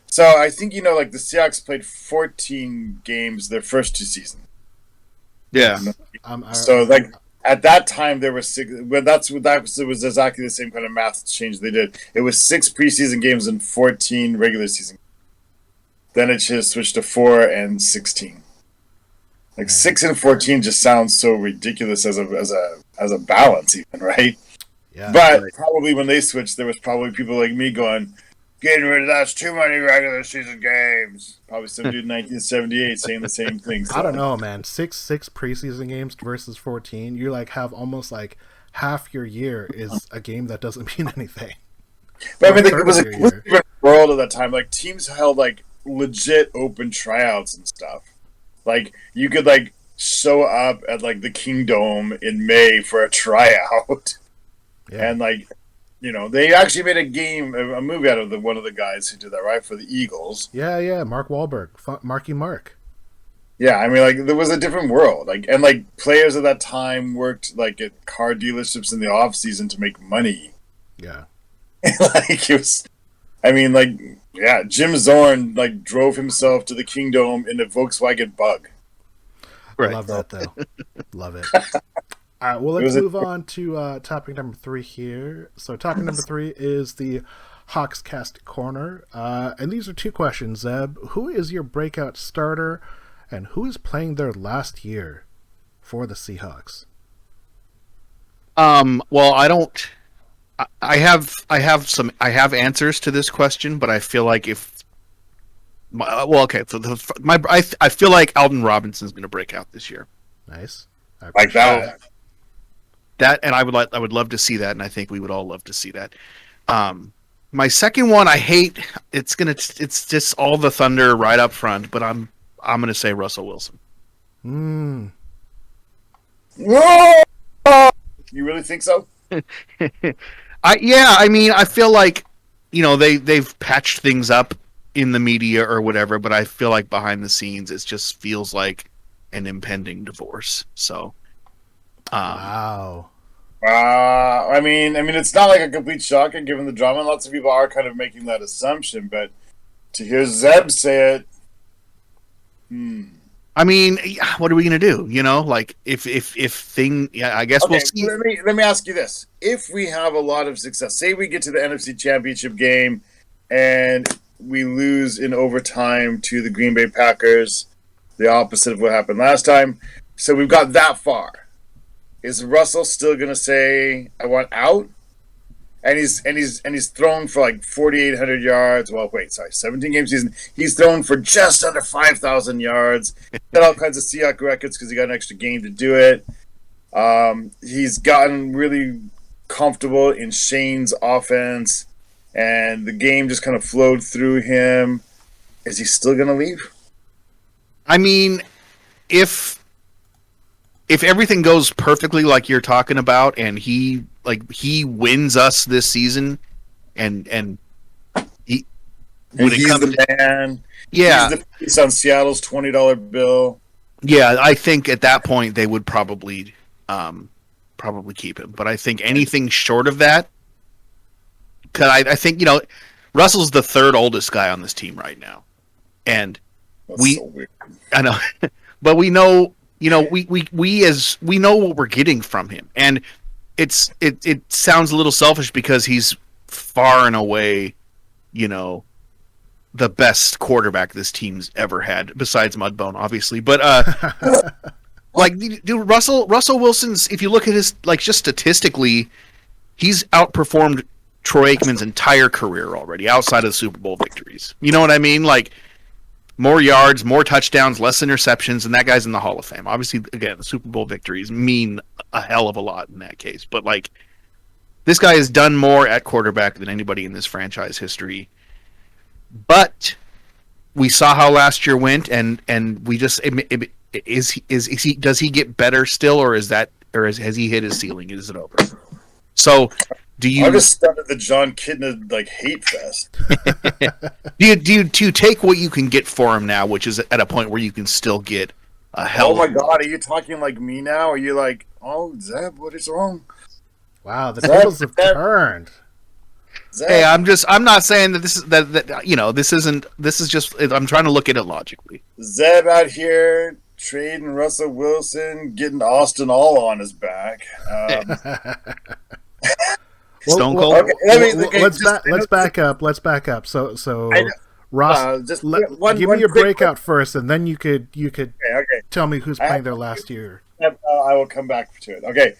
so I think the Seahawks played 14 games their first 2 seasons. Yeah. So at that time there were 6. But that was exactly the same kind of math change they did. It was 6 preseason games and 14 regular season. Then it just switched to 4 and 16. Like 6 and 14 just sounds so ridiculous as a balance, even, right? Yeah. But probably when they switched, there was probably people like me going, "Getting rid of that's too many regular season games." Probably some dude in 1978 saying the same thing. So. I don't know, man. 6 preseason games versus 14. You like have almost like half your year is a game that doesn't mean anything. But I mean, it was a different world at that time. Like teams held like legit open tryouts and stuff. Like you could like show up at like the Kingdome in May for a tryout, and like. You know, they actually made a movie out of one of the guys who did that, right? For the Eagles. Yeah, Mark Wahlberg. Marky Mark. Yeah, I mean, like, there was a different world. Like, and, like, players at that time worked, like, at car dealerships in the off-season to make money. Yeah. Like, it was... I mean, like, yeah, Jim Zorn, like, drove himself to the Kingdome in a Volkswagen Bug. Right. Love that, though. Love it. All right, well, let's move on to topic number 3 here. So topic number 3 is the Hawkscast Corner. And these are 2 questions, Zeb. Who is your breakout starter, and who is playing their last year for the Seahawks? Well, I don't... I have answers to this question, but I feel like if... okay, so I feel like Alden Robinson's going to break out this year. Nice. Like that. That, and I would love to see that, and I think we would all love to see that. My second one, I hate. It's just all the thunder right up front, but I'm gonna say Russell Wilson. Whoa! You really think so? I mean, I feel like, you know, they've patched things up in the media or whatever, but I feel like behind the scenes, it just feels like an impending divorce. So. Wow. I mean, it's not like a complete shocker given the drama. Lots of people are kind of making that assumption, but to hear Zeb say it, I mean, what are we gonna do? You know, like if thing, I guess okay, we'll see. Let me ask you this: if we have a lot of success, say we get to the NFC Championship game and we lose in overtime to the Green Bay Packers, the opposite of what happened last time. So we've got that far. Is Russell still gonna say I want out? And he's thrown for like 4,800 yards. Well, wait, sorry, 17 game season. He's thrown for just under 5,000 yards. Got all kinds of Seahawks records because he got an extra game to do it. He's gotten really comfortable in Shane's offense, and the game just kind of flowed through him. Is he still gonna leave? I mean, if everything goes perfectly like you're talking about, and he wins us this season, and he when he's it comes the man, yeah, he's the face on Seattle's $20 bill. Yeah, I think at that point they would probably keep him. But I think anything short of that, because I think, you know, Russell's the 3rd oldest guy on this team right now, and That's so weird. I know, but we know. You know, we know what we're getting from him, and it sounds a little selfish because he's far and away, you know, the best quarterback this team's ever had, besides Mudbone, obviously. But like, dude, Russell Wilson's, if you look at his, like, just statistically, he's outperformed Troy Aikman's entire career already, outside of the Super Bowl victories. You know what I mean? Like, more yards, more touchdowns, less interceptions, and that guy's in the Hall of Fame. Obviously, again, the Super Bowl victories mean a hell of a lot in that case. But, like, this guy has done more at quarterback than anybody in this franchise history. But we saw how last year went, and we just does he get better still, or has he hit his ceiling? Is it over? So. I just started the John Kidna hate fest. do you take what you can get for him now, which is at a point where you can still get a hell? Oh my God, are you talking like me now? Are you like, oh Zeb, what is wrong? Wow, the tables have turned. Zeb. Hey, I'm not saying that this is that you know, this is just, I'm trying to look at it logically. Zeb out here trading Russell Wilson, getting Austin all on his back. Stone Cold. Let's back up. Let's back up. So Ross, just give me your breakout first, and then you could Okay. tell me who's playing their last year. I will come back to it. Okay.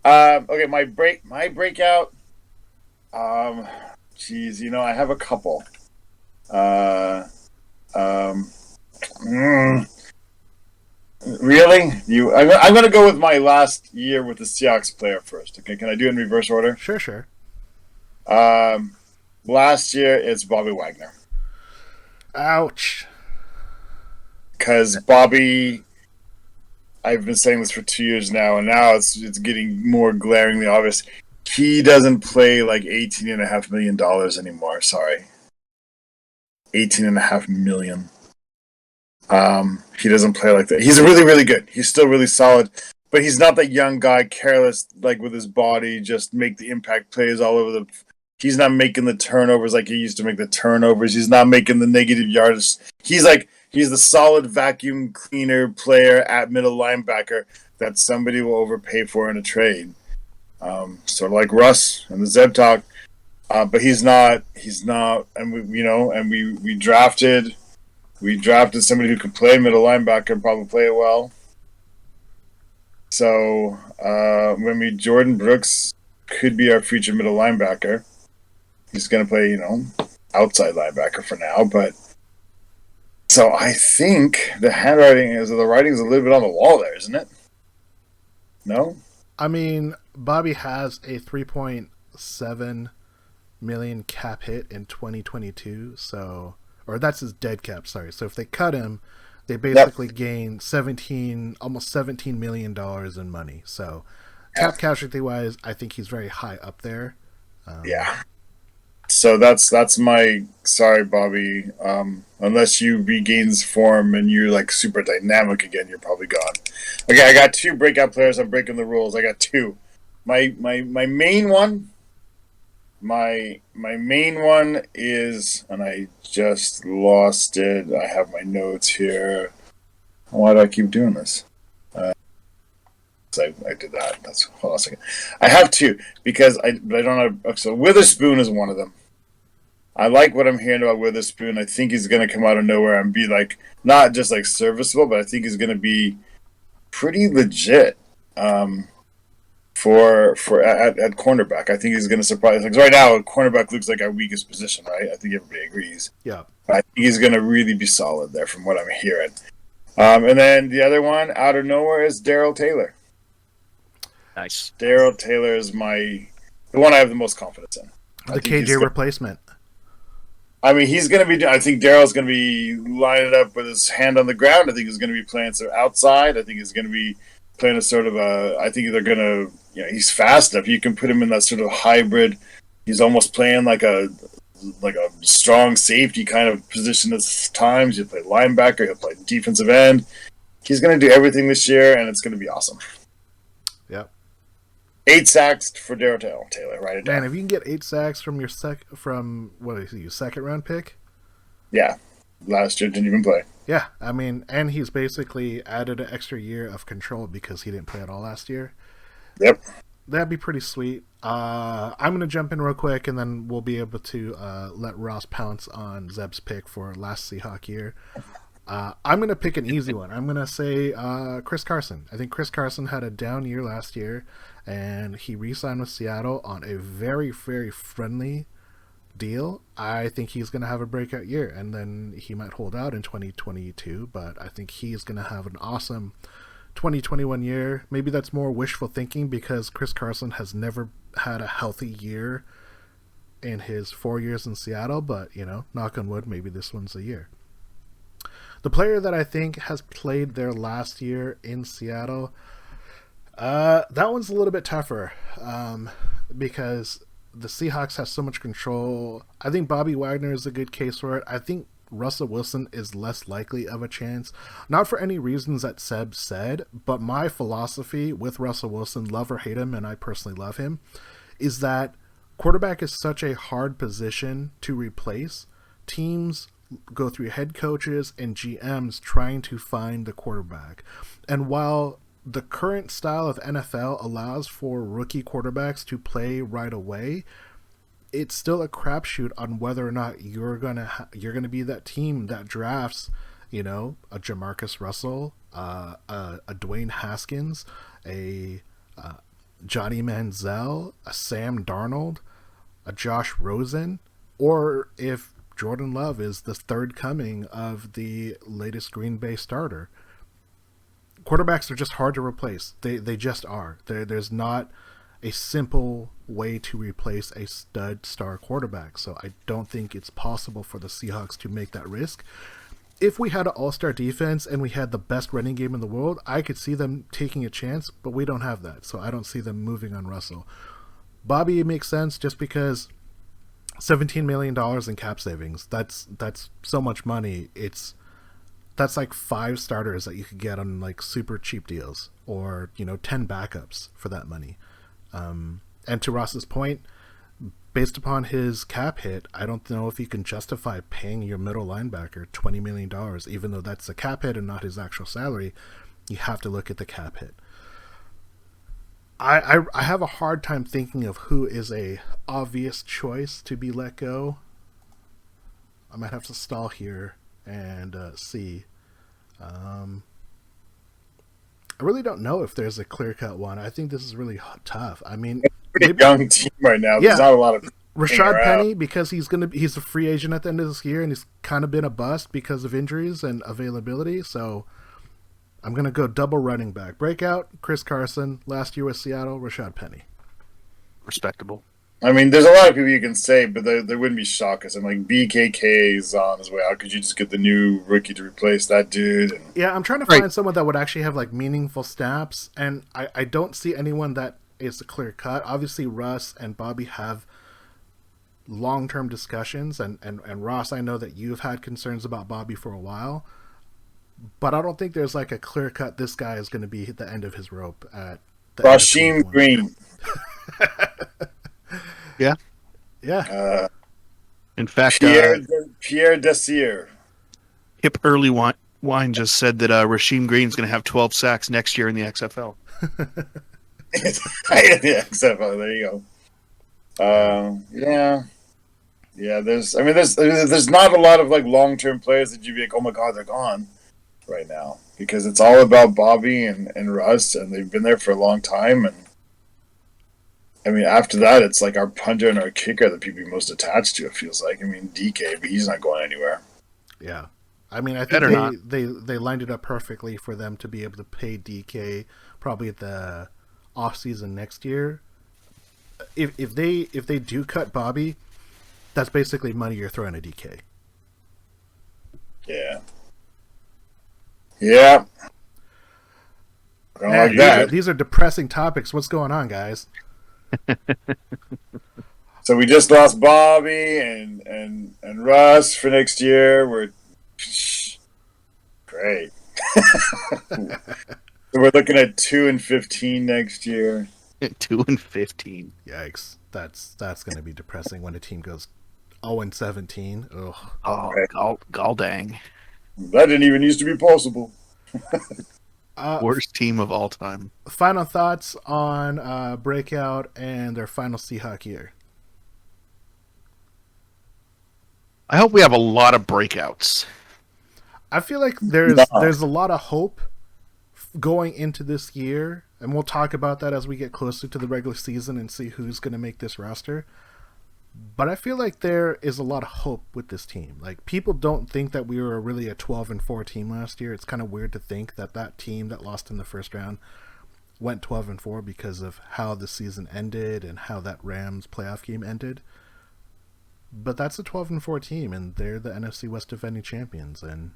Okay. My breakout. Geez, I have a couple. Really? I'm going to go with my last year with the Seahawks player first. Okay, can I do it in reverse order? Sure. Last year it's Bobby Wagner. Ouch. Because Bobby, I've been saying this for 2 years now, and now it's getting more glaringly obvious. He doesn't play like $18.5 million anymore. Sorry. $18.5 million. He doesn't play like that. He's really, really good. He's still really solid, but he's not that young guy, careless, like with his body, just make the impact plays all over the. He's not making the turnovers like he used to make the turnovers. He's not making the negative yards. He's the solid vacuum cleaner player at middle linebacker that somebody will overpay for in a trade. Sort of like Russ and the Zeb talk. But he's not, and we drafted somebody who could play middle linebacker and probably play it well. So, Jordan Brooks could be our future middle linebacker. He's going to play, outside linebacker for now, but so I think the writing is a little bit on the wall there, isn't it? No? I mean, Bobby has a $3.7 million cap hit in 2022, or that's his dead cap, sorry. So if they cut him, they basically gain almost $17 million in money. So cap casualty wise, I think he's very high up there. Yeah. So that's my sorry, Bobby. Unless you regain form and you're like super dynamic again, you're probably gone. Okay, I got two breakout players. I'm breaking the rules. I got two. My main one. My main one is, and I just lost it. I have my notes here. Why do I keep doing this? I did that. Hold on a second. I have two because I don't have. So Witherspoon is one of them. I like what I'm hearing about Witherspoon. I think he's going to come out of nowhere and be like not just like serviceable, but I think he's going to be pretty legit. For at cornerback, I think he's going to surprise. Like right now, cornerback looks like our weakest position, right? I think everybody agrees. Yeah, I think he's going to really be solid there, from what I'm hearing. And then the other one out of nowhere is Daryl Taylor. Nice. Daryl Taylor is the one I have the most confidence in. The KJ replacement. I mean, he's going to be. I think Daryl's going to be lining up with his hand on the ground. I think he's going to be playing some outside. I think he's going to be playing a sort of a. I think they're going to. He's fast enough. You can put him in that sort of hybrid. He's almost playing like a strong safety kind of position at times. He'll play linebacker. He'll play defensive end. He's going to do everything this year, and it's going to be awesome. Yep. 8 sacks for Daryl Taylor. Write it down. Man, if you can get 8 sacks from your second round pick. Yeah, last year didn't even play. Yeah, I mean, and he's basically added an extra year of control because he didn't play at all last year. Yep. That'd be pretty sweet. I'm going to jump in real quick, and then we'll be able to let Ross pounce on Zeb's pick for last Seahawk year. I'm going to pick an easy one. I'm going to say Chris Carson. I think Chris Carson had a down year last year, and he re-signed with Seattle on a very, very friendly deal. I think he's going to have a breakout year, and then he might hold out in 2022, but I think he's going to have an awesome 2021 year. Maybe that's more wishful thinking because Chris Carson has never had a healthy year in his 4 years in Seattle, but, knock on wood, maybe this one's a year. The player that I think has played their last year in Seattle, that one's a little bit tougher because the Seahawks have so much control. I think Bobby Wagner is a good case for it. I think Russell Wilson is less likely of a chance. Not for any reasons that Seb said, but my philosophy with Russell Wilson, love or hate him, and I personally love him, is that quarterback is such a hard position to replace. Teams go through head coaches and GMs trying to find the quarterback. And while the current style of NFL allows for rookie quarterbacks to play right away, it's still a crapshoot on whether or not you're gonna be that team that drafts, a Jamarcus Russell, a Dwayne Haskins, a Johnny Manziel, a Sam Darnold, a Josh Rosen, or if Jordan Love is the third coming of the latest Green Bay starter. Quarterbacks are just hard to replace. They just are. There's not a simple way to replace a stud star quarterback. So I don't think it's possible for the Seahawks to make that risk. If we had an all-star defense and we had the best running game in the world, I could see them taking a chance, but we don't have that. So I don't see them moving on Russell. Bobby makes sense just because $17 million in cap savings. That's so much money. That's like 5 starters that you could get on like super cheap deals, or 10 backups for that money. And to Ross's point, based upon his cap hit, I don't know if you can justify paying your middle linebacker $20 million, even though that's the cap hit and not his actual salary. You have to look at the cap hit. I have a hard time thinking of who is a obvious choice to be let go. I might have to stall here and see. I really don't know if there's a clear-cut one. I think this is really tough. I mean, pretty young team right now. Yeah. There's not a lot of Rashad Penny, because he's a free agent at the end of this year, and he's kind of been a bust because of injuries and availability. So I'm gonna go double running back. Breakout, Chris Carson. Last year with Seattle, Rashad Penny. Respectable. I mean, there's a lot of people you can say, but they wouldn't be shocked. Because I'm like, BKK is on his way out. Could you just get the new rookie to replace that dude? And Yeah, I'm trying to find someone that would actually have like meaningful snaps, and I don't see anyone that is a clear cut. Obviously, Russ and Bobby have long-term discussions, and Ross, I know that you've had concerns about Bobby for a while, but I don't think there's like a clear cut. This guy is going to be at the end of his rope at the Rasheem Green. Yeah. Yeah. In fact, Pierre Desir. Hip Early Wine just said that Rasheem Green's going to have 12 sacks next year in the XFL. Yeah, XFL. There you go. Yeah. There's not a lot of like long-term players that you'd be like, oh my god, they're gone right now, because it's all about Bobby and Russ, and they've been there for a long time. And I mean, after that, it's like our punter and our kicker that people are most attached to. It feels like. I mean, DK, but he's not going anywhere. Yeah, I mean, I think they lined it up perfectly for them to be able to pay DK probably at the off season next year. If they do cut Bobby, that's basically money you're throwing at DK. Yeah. Yeah. Man, like that. These are depressing topics. What's going on, guys? So we just lost Bobby and Russ for next year. We're great. So we're looking at 2-15 next year. 2-15. Yikes! That's going to be depressing when a team goes 0-17. Ugh. Oh, Right. gall dang. That didn't even used to be possible. Worst team of all time. Final thoughts on Breakout and their final Seahawk year. I hope we have a lot of breakouts. I feel like there's a lot of hope going into this year, and we'll talk about that as we get closer to the regular season and see who's going to make this roster. But I feel like there is a lot of hope with this team. Like, people don't think that we were really a 12-4 team last year. It's kind of weird to think that team that lost in the first round went 12-4 because of how the season ended and how that Rams playoff game ended. But that's a 12-4 team, and they're the NFC West defending champions. And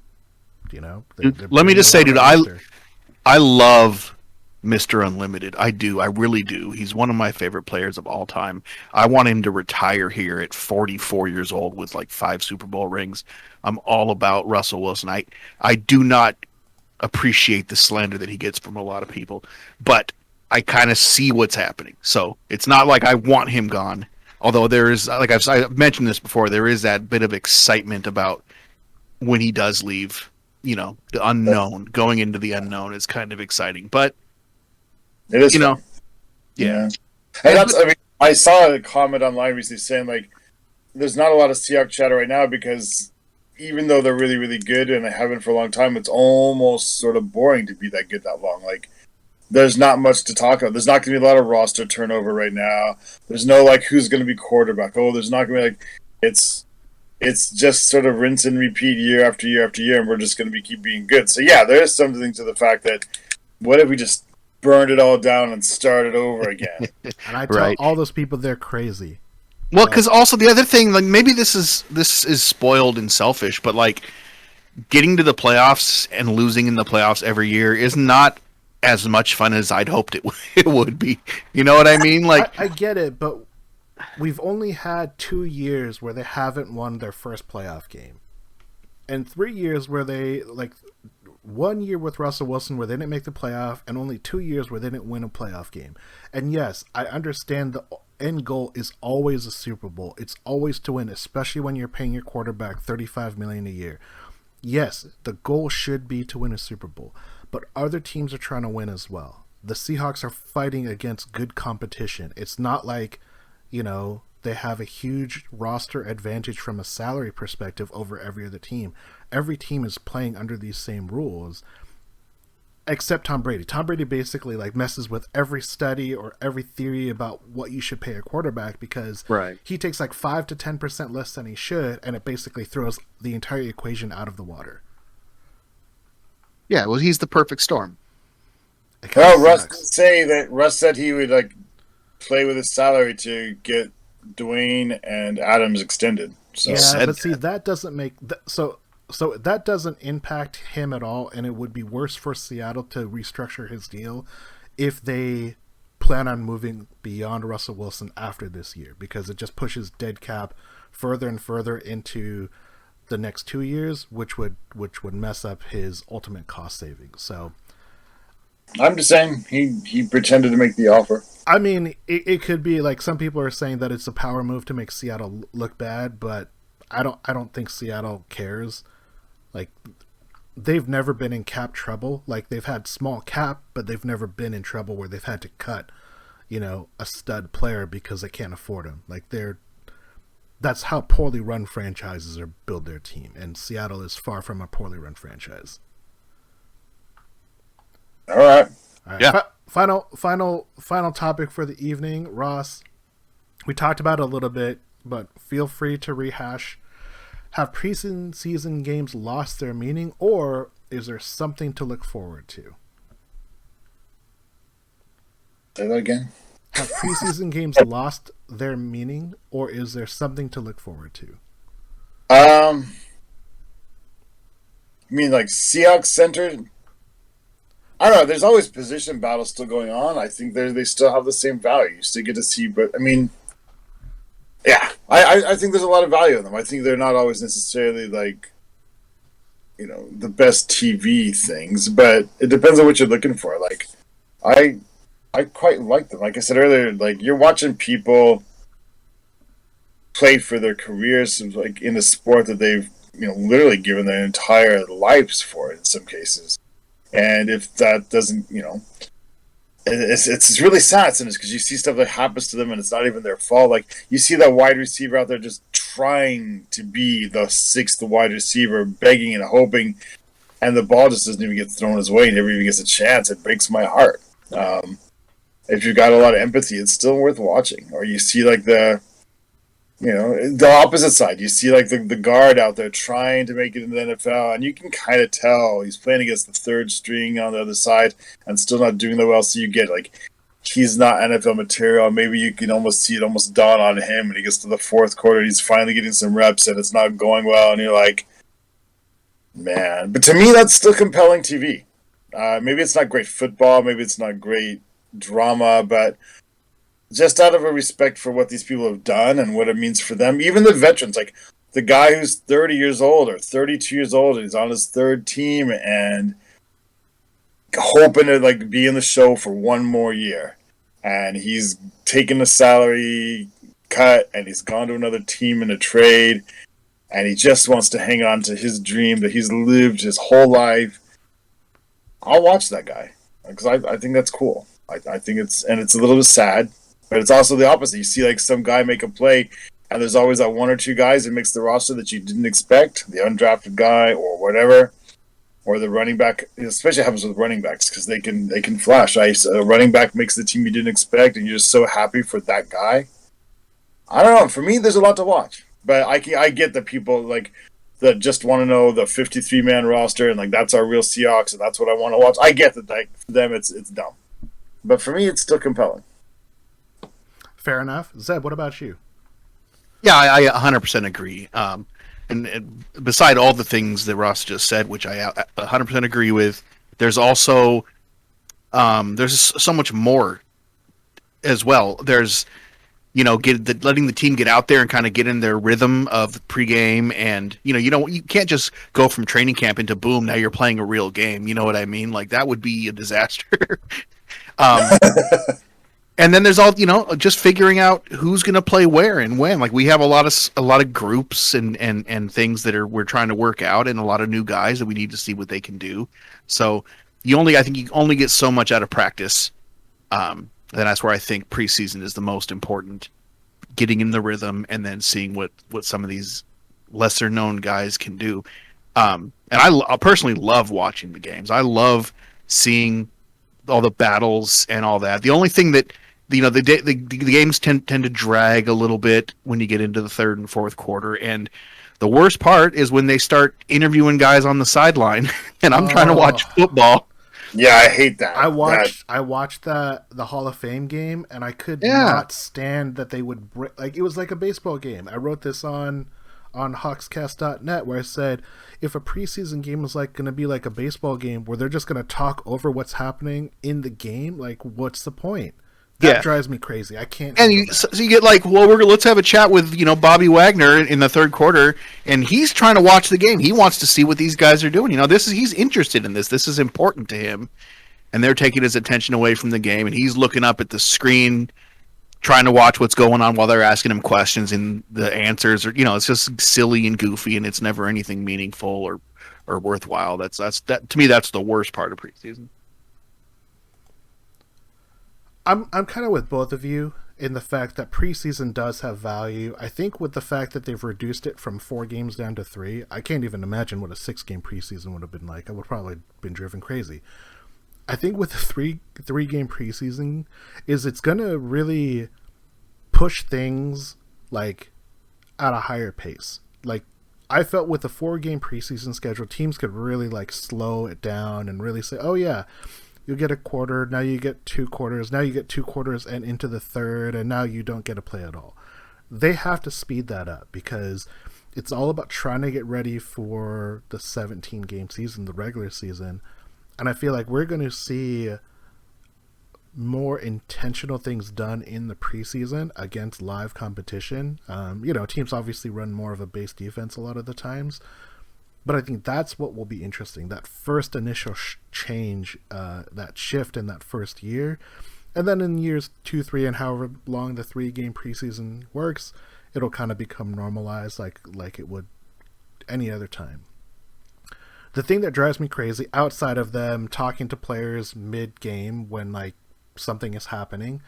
Let me just say, dude, I love Mr. Unlimited. I do. I really do. He's one of my favorite players of all time. I want him to retire here at 44 years old with like 5 Super Bowl rings. I'm all about Russell Wilson. I do not appreciate the slander that he gets from a lot of people, but I kind of see what's happening. So it's not like I want him gone. Although there is, like I've mentioned this before, there is that bit of excitement about when he does leave. The unknown, going into the unknown is kind of exciting. But it is, yeah. And that's, I mean, I saw a comment online recently saying like, there's not a lot of Seahawks chatter right now because even though they're really, really good and they have been for a long time, it's almost sort of boring to be that good that long. Like, there's not much to talk about. There's not going to be a lot of roster turnover right now. There's no like who's going to be quarterback. Oh, there's not going to be like it's just sort of rinse and repeat year after year after year, and we're just going to keep being good. So yeah, there is something to the fact that what if we just burned it all down and started over again? And I tell all those people they're crazy. Well, because also the other thing, like maybe this is spoiled and selfish, but like getting to the playoffs and losing in the playoffs every year is not as much fun as I'd hoped it would be. You know what I mean? Like I get it, but we've only had 2 years where they haven't won their first playoff game, and 3 years where they 1 year with Russell Wilson where they didn't make the playoff, and only 2 years where they didn't win a playoff game. And yes, I understand the end goal is always a Super Bowl. It's always to win, especially when you're paying your quarterback $35 million a year. Yes, the goal should be to win a Super Bowl, but other teams are trying to win as well. The Seahawks are fighting against good competition. It's not like, they have a huge roster advantage from a salary perspective over every other team. Every team is playing under these same rules, except Tom Brady. Tom Brady basically messes with every study or every theory about what you should pay a quarterback because he takes 5 to 10% less than he should, and it basically throws the entire equation out of the water. Yeah, well, he's the perfect storm. Well, Russ said he would play with his salary to get Dwayne and Adams extended. So. Yeah, but see, that doesn't make so that doesn't impact him at all, and it would be worse for Seattle to restructure his deal if they plan on moving beyond Russell Wilson after this year, because it just pushes dead cap further and further into the next 2 years, which would mess up his ultimate cost savings. So I'm just saying he pretended to make the offer. I mean, it could be some people are saying that it's a power move to make Seattle look bad, but I don't think Seattle cares. They've never been in cap trouble. They've had small cap, but they've never been in trouble where they've had to cut, a stud player because they can't afford him. That's how poorly run franchises build their team, and Seattle is far from a poorly run franchise. All right. Yeah. Final topic for the evening, Ross. We talked about it a little bit, but feel free to rehash. Have preseason games lost their meaning, or is there something to look forward to? Say that again. Have preseason games lost their meaning, or is there something to look forward to? You mean Seahawks centered? I don't know. There's always position battles still going on. I think they still have the same value. You still get to see, but I mean, yeah, I think there's a lot of value in them. I think they're not always necessarily the best TV things, but it depends on what you're looking for. I quite like them. Like I said earlier, you're watching people play for their careers, in a sport that they've literally given their entire lives for in some cases. And if that doesn't, it's really sad because you see stuff that happens to them and it's not even their fault. You see that wide receiver out there just trying to be the sixth wide receiver, begging and hoping, and the ball just doesn't even get thrown his way. He never even gets a chance. It breaks my heart. If you've got a lot of empathy, it's still worth watching. Or you see the opposite side. You see the guard out there trying to make it in the NFL, and you can kind of tell he's playing against the third string on the other side and still not doing that well. So you get he's not NFL material. Maybe you can almost see it almost dawn on him when he gets to the fourth quarter. He's finally getting some reps and it's not going well, and you're like, man. But to me, that's still compelling TV. Maybe it's not great football. Maybe it's not great drama, but just out of a respect for what these people have done and what it means for them, even the veterans, the guy who's 30 years old or 32 years old, and he's on his third team and hoping to be in the show for one more year, and he's taken a salary cut and he's gone to another team in a trade, and he just wants to hang on to his dream that he's lived his whole life, I'll watch that guy because I think that's cool. I think it's a little bit sad, but it's also the opposite. You see like some guy make a play, and there's always that one or two guys that makes the roster that you didn't expect, the undrafted guy or whatever, or the running back. It especially happens with running backs because they can flash. A running back makes the team you didn't expect, and you're just so happy for that guy. I don't know. For me, there's a lot to watch, but I get that people like that just want to know the 53-man roster and like that's our real Seahawks and that's what I want to watch. I get that like, for them it's dumb, but for me it's still compelling. Fair enough. Zeb, what about you? Yeah, I 100% agree. And beside all the things that Ross just said, which I 100% agree with, there's also there's so much more as well. There's letting the team get out there and kind of get in their rhythm of pregame, and you can't just go from training camp into boom, now you're playing a real game. You know what I mean? Like that would be a disaster. And then there's all just figuring out who's going to play where and when. Like we have a lot of groups and things that we're trying to work out, and a lot of new guys that we need to see what they can do. So I think you only get so much out of practice. And that's where I think preseason is the most important, getting in the rhythm and then seeing what some of these lesser known guys can do. And I personally love watching the games. I love seeing all the battles and all that. The only thing that the games tend to drag a little bit when you get into the third and fourth quarter, and the worst part is when they start interviewing guys on the sideline and I'm trying to watch football. Yeah, I hate that. I watched the Hall of Fame game, and I could not stand that they would like it was like a baseball game. I wrote this on hawkscast.net where I said if a preseason game is like going to be like a baseball game where they're just going to talk over what's happening in the game, like what's the point? That drives me crazy. I can't. And so you get like, well, let's have a chat with Bobby Wagner in the third quarter, and he's trying to watch the game. He wants to see what these guys are doing. He's interested in this. This is important to him, and they're taking his attention away from the game, and he's looking up at the screen, trying to watch what's going on while they're asking him questions, and the answers are it's just silly and goofy, and it's never anything meaningful or worthwhile. That's to me that's the worst part of preseason. I'm kind of with both of you in the fact that preseason does have value. I think with the fact that they've reduced it from 4 games down to 3, I can't even imagine what a 6-game preseason would have been like. I would probably have been driven crazy. I think with the 3-game preseason it's going to really push things like at a higher pace. Like I felt with the 4-game preseason schedule, teams could really like slow it down and really say, oh yeah, you get a quarter, now you get 2 quarters, now you get 2 quarters and into the third, and now you don't get to play at all. They have to speed that up because it's all about trying to get ready for the 17-game season, the regular season. And I feel like we're going to see more intentional things done in the preseason against live competition. Teams obviously run more of a base defense a lot of the times. But I think that's what will be interesting, that first initial change, that shift in that first year. And then in years 2, 3, and however long the 3-game preseason works, it'll kind of become normalized like it would any other time. The thing that drives me crazy, outside of them talking to players mid-game when like something is happening,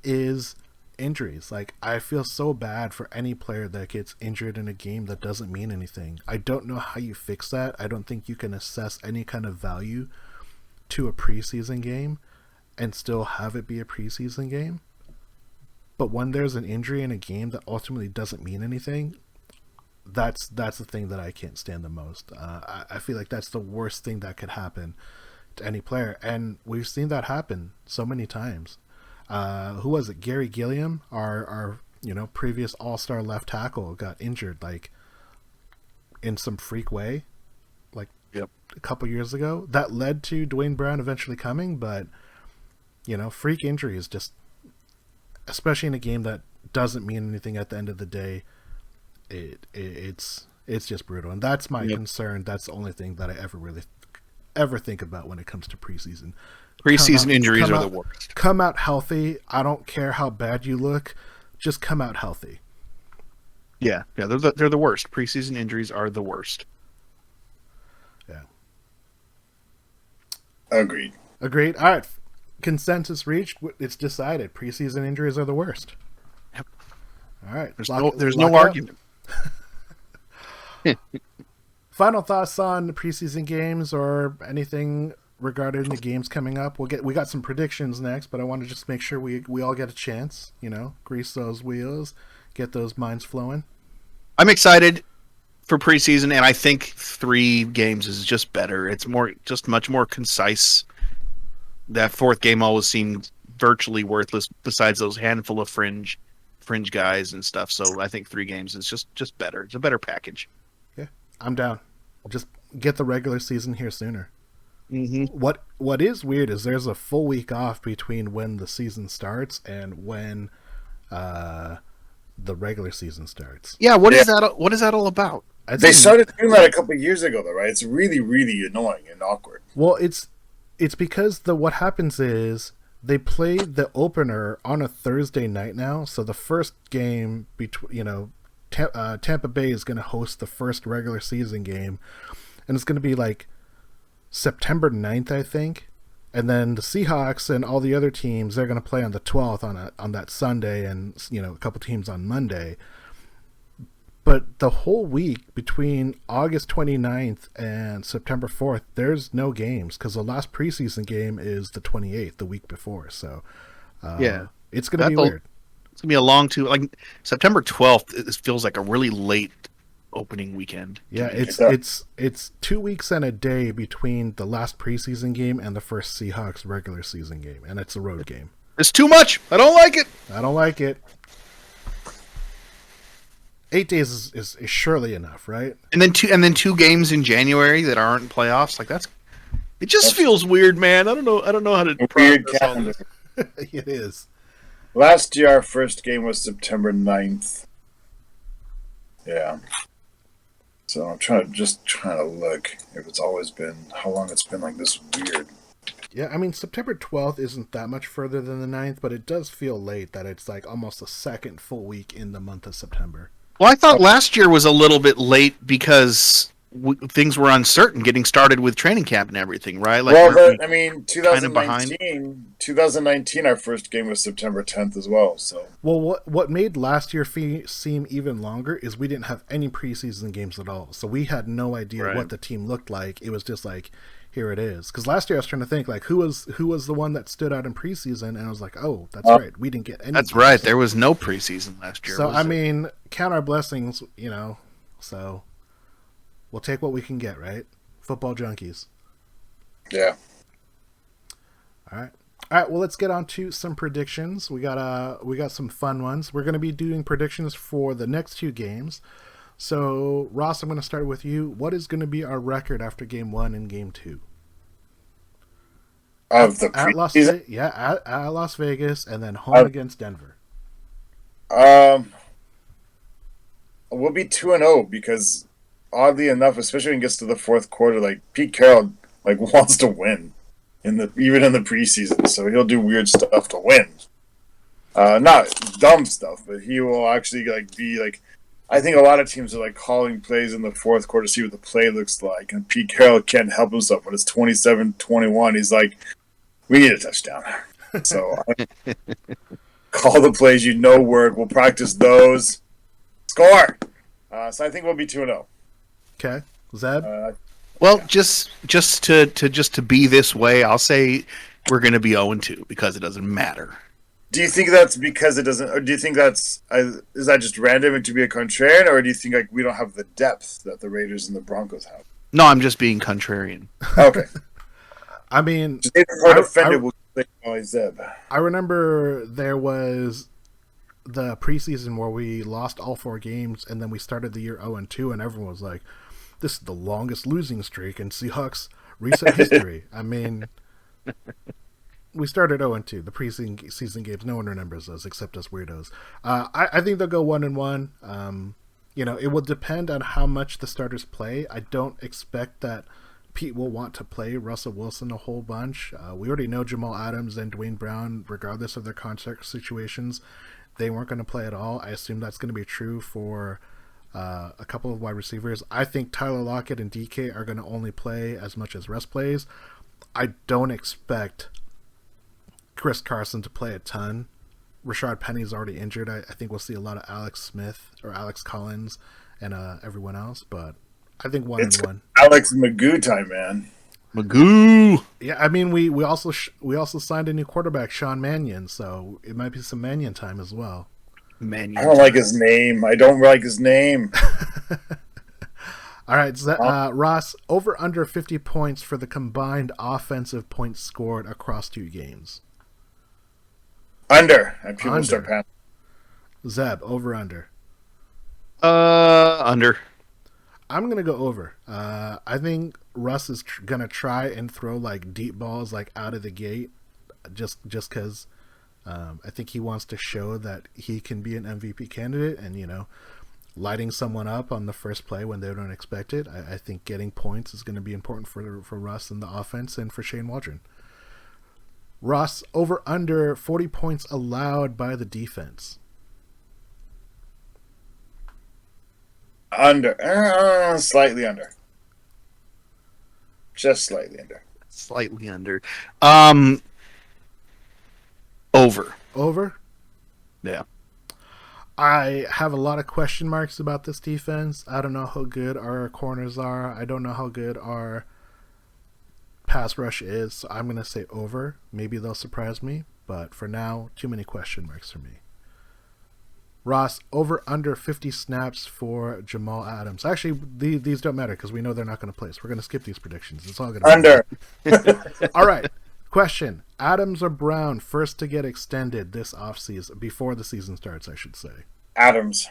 is injuries. Like I feel so bad for any player that gets injured in a game that doesn't mean anything. I don't know how you fix that. I don't think you can assess any kind of value to a preseason game and still have it be a preseason game. But when there's an injury in a game that ultimately doesn't mean anything, that's the thing that I can't stand the most. I feel like that's the worst thing that could happen to any player, and we've seen that happen so many times. Who was it? Gary Gilliam, our previous all-star left tackle, got injured like in some freak way, like a couple years ago. That led to Dwayne Brown eventually coming, but freak injury is just, especially in a game that doesn't mean anything at the end of the day, it's just brutal, and that's my concern. That's the only thing that I ever think about when it comes to preseason. Preseason injuries are the worst. Come out healthy. I don't care how bad you look. Just come out healthy. Yeah, they're the worst. Preseason injuries are the worst. Yeah. Agreed. Agreed. All right. Consensus reached. It's decided. Preseason injuries are the worst. Yep. All right. There's no argument. Final thoughts on the preseason games or anything regarding the games coming up? We got some predictions next, but I want to just make sure we all get a chance. Grease those wheels, get those minds flowing. I'm excited for preseason, and I think 3 games is just better. It's much more concise. That 4th game always seemed virtually worthless, besides those handful of fringe guys and stuff. So I think 3 games is just better. It's a better package. Yeah, I'm down. Just get the regular season here sooner. Mm-hmm. What is weird is there's a full week off between when the season starts and when the regular season starts. Yeah, what is that? What is that all about? They started doing that a couple of years ago, though, right? It's really, really annoying and awkward. Well, it's because what happens is they play the opener on a Thursday night now, so the first game between Tampa Bay is going to host the first regular season game, and it's going to be like September 9th, I think. And then the Seahawks and all the other teams, they're going to play on the 12th on that Sunday, and a couple teams on Monday. But the whole week between August 29th and September 4th, there's no games because the last preseason game is the 28th, the week before. So it's going to be weird. It's gonna be a long September 12th. It feels like a really late opening weekend. Yeah, it's 2 weeks and a day between the last preseason game and the first Seahawks regular season game, and it's a road game. It's too much. I don't like it. 8 days is surely enough, right? And then 2 games in January that aren't playoffs. It just feels weird, man. I don't know how to weird calendar. It is. Last year, our first game was September 9th. Yeah. So I'm trying to look if it's always been, how long it's been like this weird. Yeah, I mean, September 12th isn't that much further than the 9th, but it does feel late that it's like almost a second full week in the month of September. Well, I thought last year was a little bit late because things were uncertain getting started with training camp and everything, right? 2019, our first game was September 10th as well. So, well, what made last year seem even longer is we didn't have any preseason games at all, so we had no idea what the team looked like. It was just like, here it is. Because last year I was trying to think who was the one that stood out in preseason, and I was like, oh, that's right, we didn't get any. That's right, there was no preseason last year. So count our blessings, So we'll take what we can get, right? Football junkies. Yeah. All right. Well, let's get on to some predictions. We got some fun ones. We're going to be doing predictions for the next 2 games. So, Ross, I'm going to start with you. What is going to be our record after Game 1 and Game 2? Of the at Las Vegas, and then home against Denver. We'll be 2-0 because, oddly enough, especially when it gets to the 4th quarter, Pete Carroll wants to win even in the preseason, so he'll do weird stuff to win. Not dumb stuff, but he will actually be I think a lot of teams are calling plays in the 4th quarter to see what the play looks like, and Pete Carroll can't help himself when it's 27-21. He's like, we need a touchdown. So call the plays work. We'll practice those. Score. So I think we'll be 2-0. Okay, Zeb. Well, just to be this way, I'll say we're going to be 0-2 because it doesn't matter. Do you think that's because it doesn't, or do you think that's is that just random to be a contrarian, or do you think we don't have the depth that the Raiders and the Broncos have? No, I'm just being contrarian. Okay. I mean, I remember there was the preseason where we lost all 4 games, and then we started the year 0-2, and everyone was like, "This is the longest losing streak in Seahawks recent history." I mean, we started 0-2. The preseason games, no one remembers those except us weirdos. I think they'll go 1-1. It will depend on how much the starters play. I don't expect that Pete will want to play Russell Wilson a whole bunch. We already know Jamal Adams and Dwayne Brown, regardless of their contract situations, they weren't going to play at all. I assume that's going to be true for a couple of wide receivers. I think Tyler Lockett and DK are going to only play as much as Russ plays. I don't expect Chris Carson to play a ton. Rashard Penny's already injured. I think we'll see a lot of Alex Smith or Alex Collins and everyone else, but I think It's 1-1. Alex Magoo time, man. Magoo. Yeah, I mean we also signed a new quarterback, Sean Mannion, so it might be some Mannion time as well. Man, I don't like his name. I don't like his name. All right, Ross, over under 50 points for the combined offensive points scored across 2 games. Under. And people Under. start panicking. Zeb, over under. Under. I'm gonna go over. I think Russ is gonna try and throw like deep balls like out of the gate, just because I think he wants to show that he can be an MVP candidate, and lighting someone up on the first play when they don't expect it. I think getting points is going to be important for Russ in the offense and for Shane Waldron. Ross, over under 40 points allowed by the defense. Under. Slightly under. Just slightly under. Slightly under. Over. Over? Yeah. I have a lot of question marks about this defense. I don't know how good our corners are. I don't know how good our pass rush is. So I'm going to say over. Maybe they'll surprise me. But for now, too many question marks for me. Ross, over under 50 snaps for Jamal Adams. Actually, these don't matter because we know they're not going to play. So we're going to skip these predictions. It's all going to be Under. All right. Question. Adams or Brown first to get extended this offseason, before the season starts, I should say. Adams.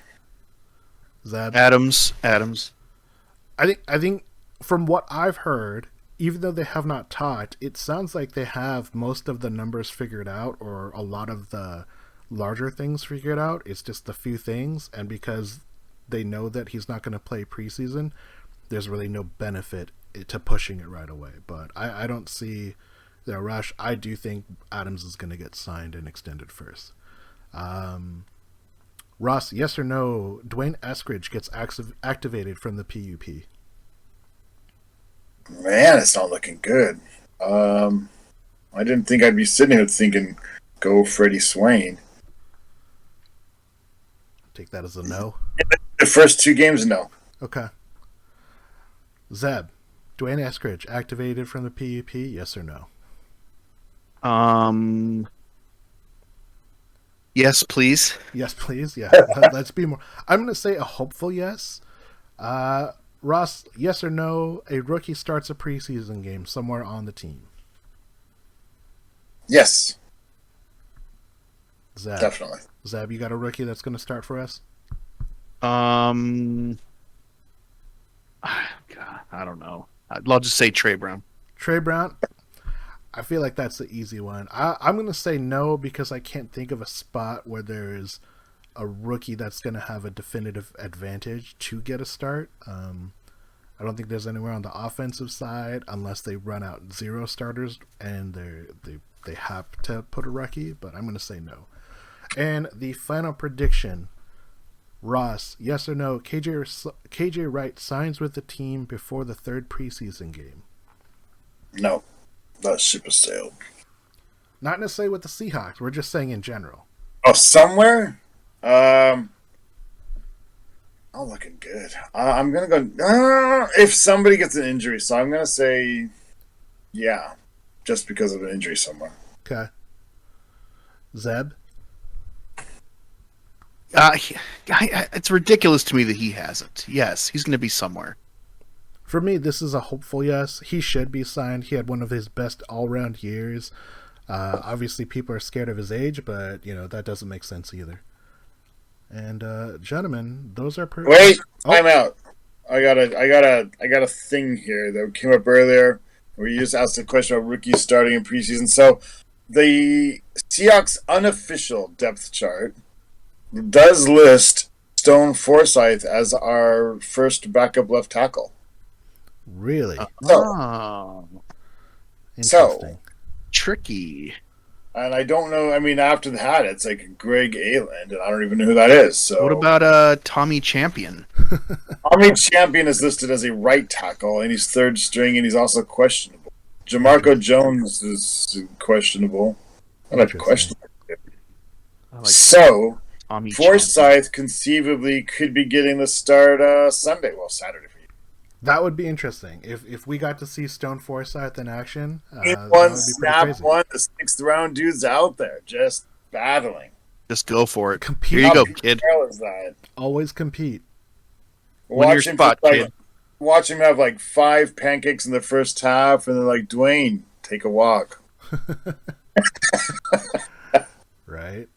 Zeb? Adams. I think from what I've heard, even though they have not talked, it sounds like they have most of the numbers figured out, or a lot of the larger things figured out. It's just a few things, and because they know that he's not going to play preseason, there's really no benefit to pushing it right away. But I don't see the rush. I do think Adams is going to get signed and extended first. Ross, yes or no, Dwayne Eskridge gets activated from the PUP? Man, it's not looking good. I didn't think I'd be sitting here thinking, go Freddie Swain. Take that as a no. The first 2 games, no. Okay. Zeb, Dwayne Eskridge activated from the PUP, yes or no? Yes, please. Yes, please. Yeah, let's be more. I'm going to say a hopeful yes. Ross, yes or no, a rookie starts a preseason game somewhere on the team? Yes. Zeb, Definitely. Zeb, you got a rookie that's going to start for us? God, I don't know. I'll just say Trey Brown. Trey Brown? I feel like that's the easy one. I'm going to say no because I can't think of a spot where there's a rookie that's going to have a definitive advantage to get a start. I don't think there's anywhere on the offensive side unless they run out 0 starters and they have to put a rookie, but I'm going to say no. And the final prediction, Ross, yes or no, KJ Wright signs with the team before the 3rd preseason game? No. That ship has sailed. Not necessarily with the Seahawks. We're just saying in general. Oh, somewhere? Not looking good. I'm going to go... if somebody gets an injury, so I'm going to say yeah, just because of an injury somewhere. Okay. Zeb? It's ridiculous to me that he hasn't. Yes, he's going to be somewhere. For me, this is a hopeful yes. He should be signed. He had one of his best all-round years. Obviously, people are scared of his age, but that doesn't make sense either. And gentlemen, those are Wait, time out. I got a thing here that came up earlier where you just asked a question about rookies starting in preseason. So the Seahawks unofficial depth chart does list Stone Forsythe as our first backup left tackle. Really? Oh, Interesting. tricky. And I don't know. I mean, after that, it's like Greg Ayland, and I don't even know who that is. So What about Tommy Champion? Tommy Champion is listed as a right tackle, and he's third string, and he's also questionable. Jamarco Jones is questionable. Not questionable. I like So Tommy Forsyth conceivably could be getting the start Sunday. Well, Saturday for you. That would be interesting if we got to see Stone Forsyth in action. Game That one, would be pretty snap crazy. one, the 6th round dude's out there just battling. Just go for it. Compete. Here you go, How kid. hell is that? Always compete. Win your Watch him spot, like, kid. watch him have like 5 pancakes in the first half, and then like Dwayne, take a walk. Right.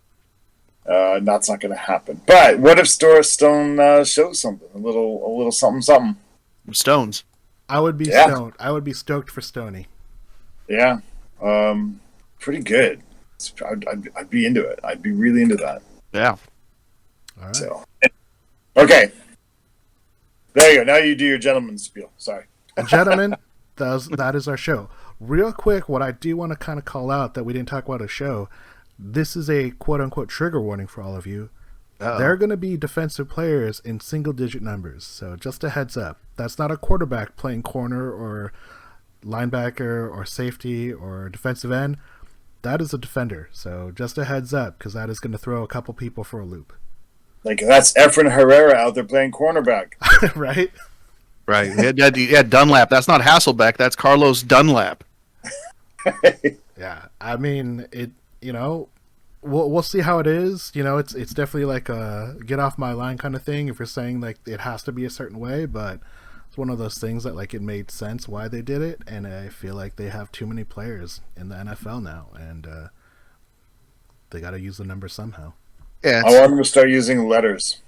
That's not going to happen. But what if Stone shows something? A little something. Stones. I would be Yeah. stoned. I would be stoked for Stoney. Yeah, pretty good. I'd be into it. I'd be really into that. Yeah. All right. So, okay, there you go. Now you do your gentleman's spiel. Sorry. And gentlemen, that is our show. Real quick, what I do want to kind of call out that we didn't talk about a show. This is a quote-unquote trigger warning for all of you. Uh-oh. There are going to be defensive players in single-digit numbers, so just a heads up. That's not a quarterback playing corner or linebacker or safety or defensive end. That is a defender, so just a heads up, because that is going to throw a couple people for a loop. Like that's Efren Herrera out there playing cornerback. Right? Right. Yeah, Dunlap. That's not Hasselbeck. That's Carlos Dunlap. Yeah. I mean, we'll see how it is. It's definitely like a get off my line kind of thing if you're saying like it has to be a certain way, but it's one of those things that like it made sense why they did it, and I feel like they have too many players in the NFL now, and they got to use the number somehow. Yeah. I want them to start using letters.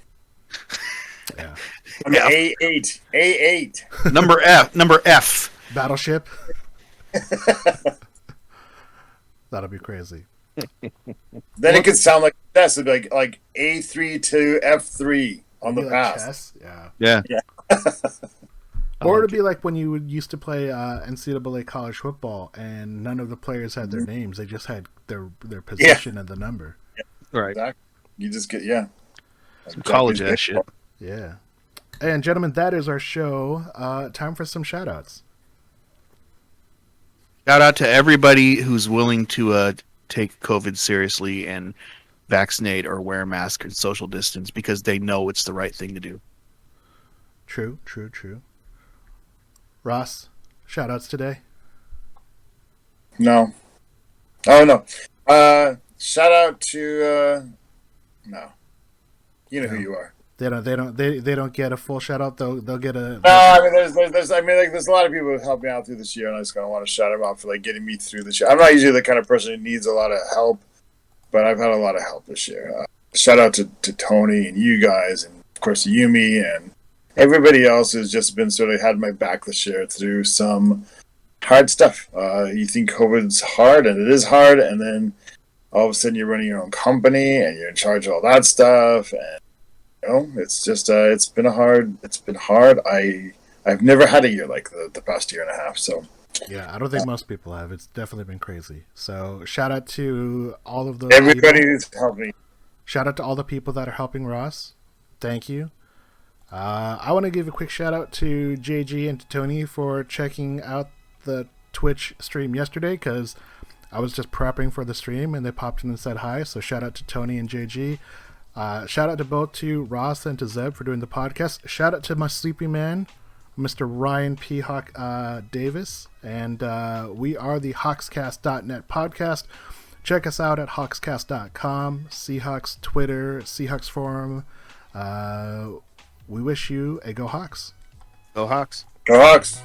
Yeah. Yeah. A8. Number F. Battleship. That'll be crazy. Then it could sound like this. It'd be like A3 to F3 on the Maybe like pass. chess? Yeah. Yeah. Or it'd be like when you used to play NCAA college football and none of the players had their names. They just had their position and the number. Right. Exactly. You just get Some college ass shit. Yeah. And gentlemen, that is our show. Time for some shout outs. Shout out to everybody who's willing to take COVID seriously and vaccinate or wear a mask and social distance because they know it's the right thing to do. True. Ross, shout outs today. No. Oh no. Shout out to no. You know who you are. They don't get a full shout out. They'll get a. No, I mean there's a lot of people who helped me out through this year, and I just kind of want to shout them out for like getting me through this year. I'm not usually the kind of person who needs a lot of help, but I've had a lot of help this year. Shout out to Tony and you guys, and of course Yumi and everybody else who's just been sort of had my back this year through some hard stuff. You think COVID's hard, and it is hard, and then all of a sudden you're running your own company and you're in charge of all that stuff, and it's just it's been hard. I've never had a year like the past year and a half. So yeah, I don't think most people have. It's definitely been crazy. So shout out to all of those. everybody people. who's helped me. Shout out to all the people that are helping Ross. Thank you. I want to give a quick shout out to JG and to Tony for checking out the Twitch stream yesterday because I was just prepping for the stream and they popped in and said hi. So shout out to Tony and JG. Shout out to both to Ross and to Zeb for doing the podcast. Shout out to my sleepy man, Mr. Ryan P. Hawk Davis. And we are the Hawkscast.net podcast. Check us out at hawkscast.com, Seahawks Twitter, Seahawks Forum. We wish you a Go Hawks. Go Hawks. Go Hawks.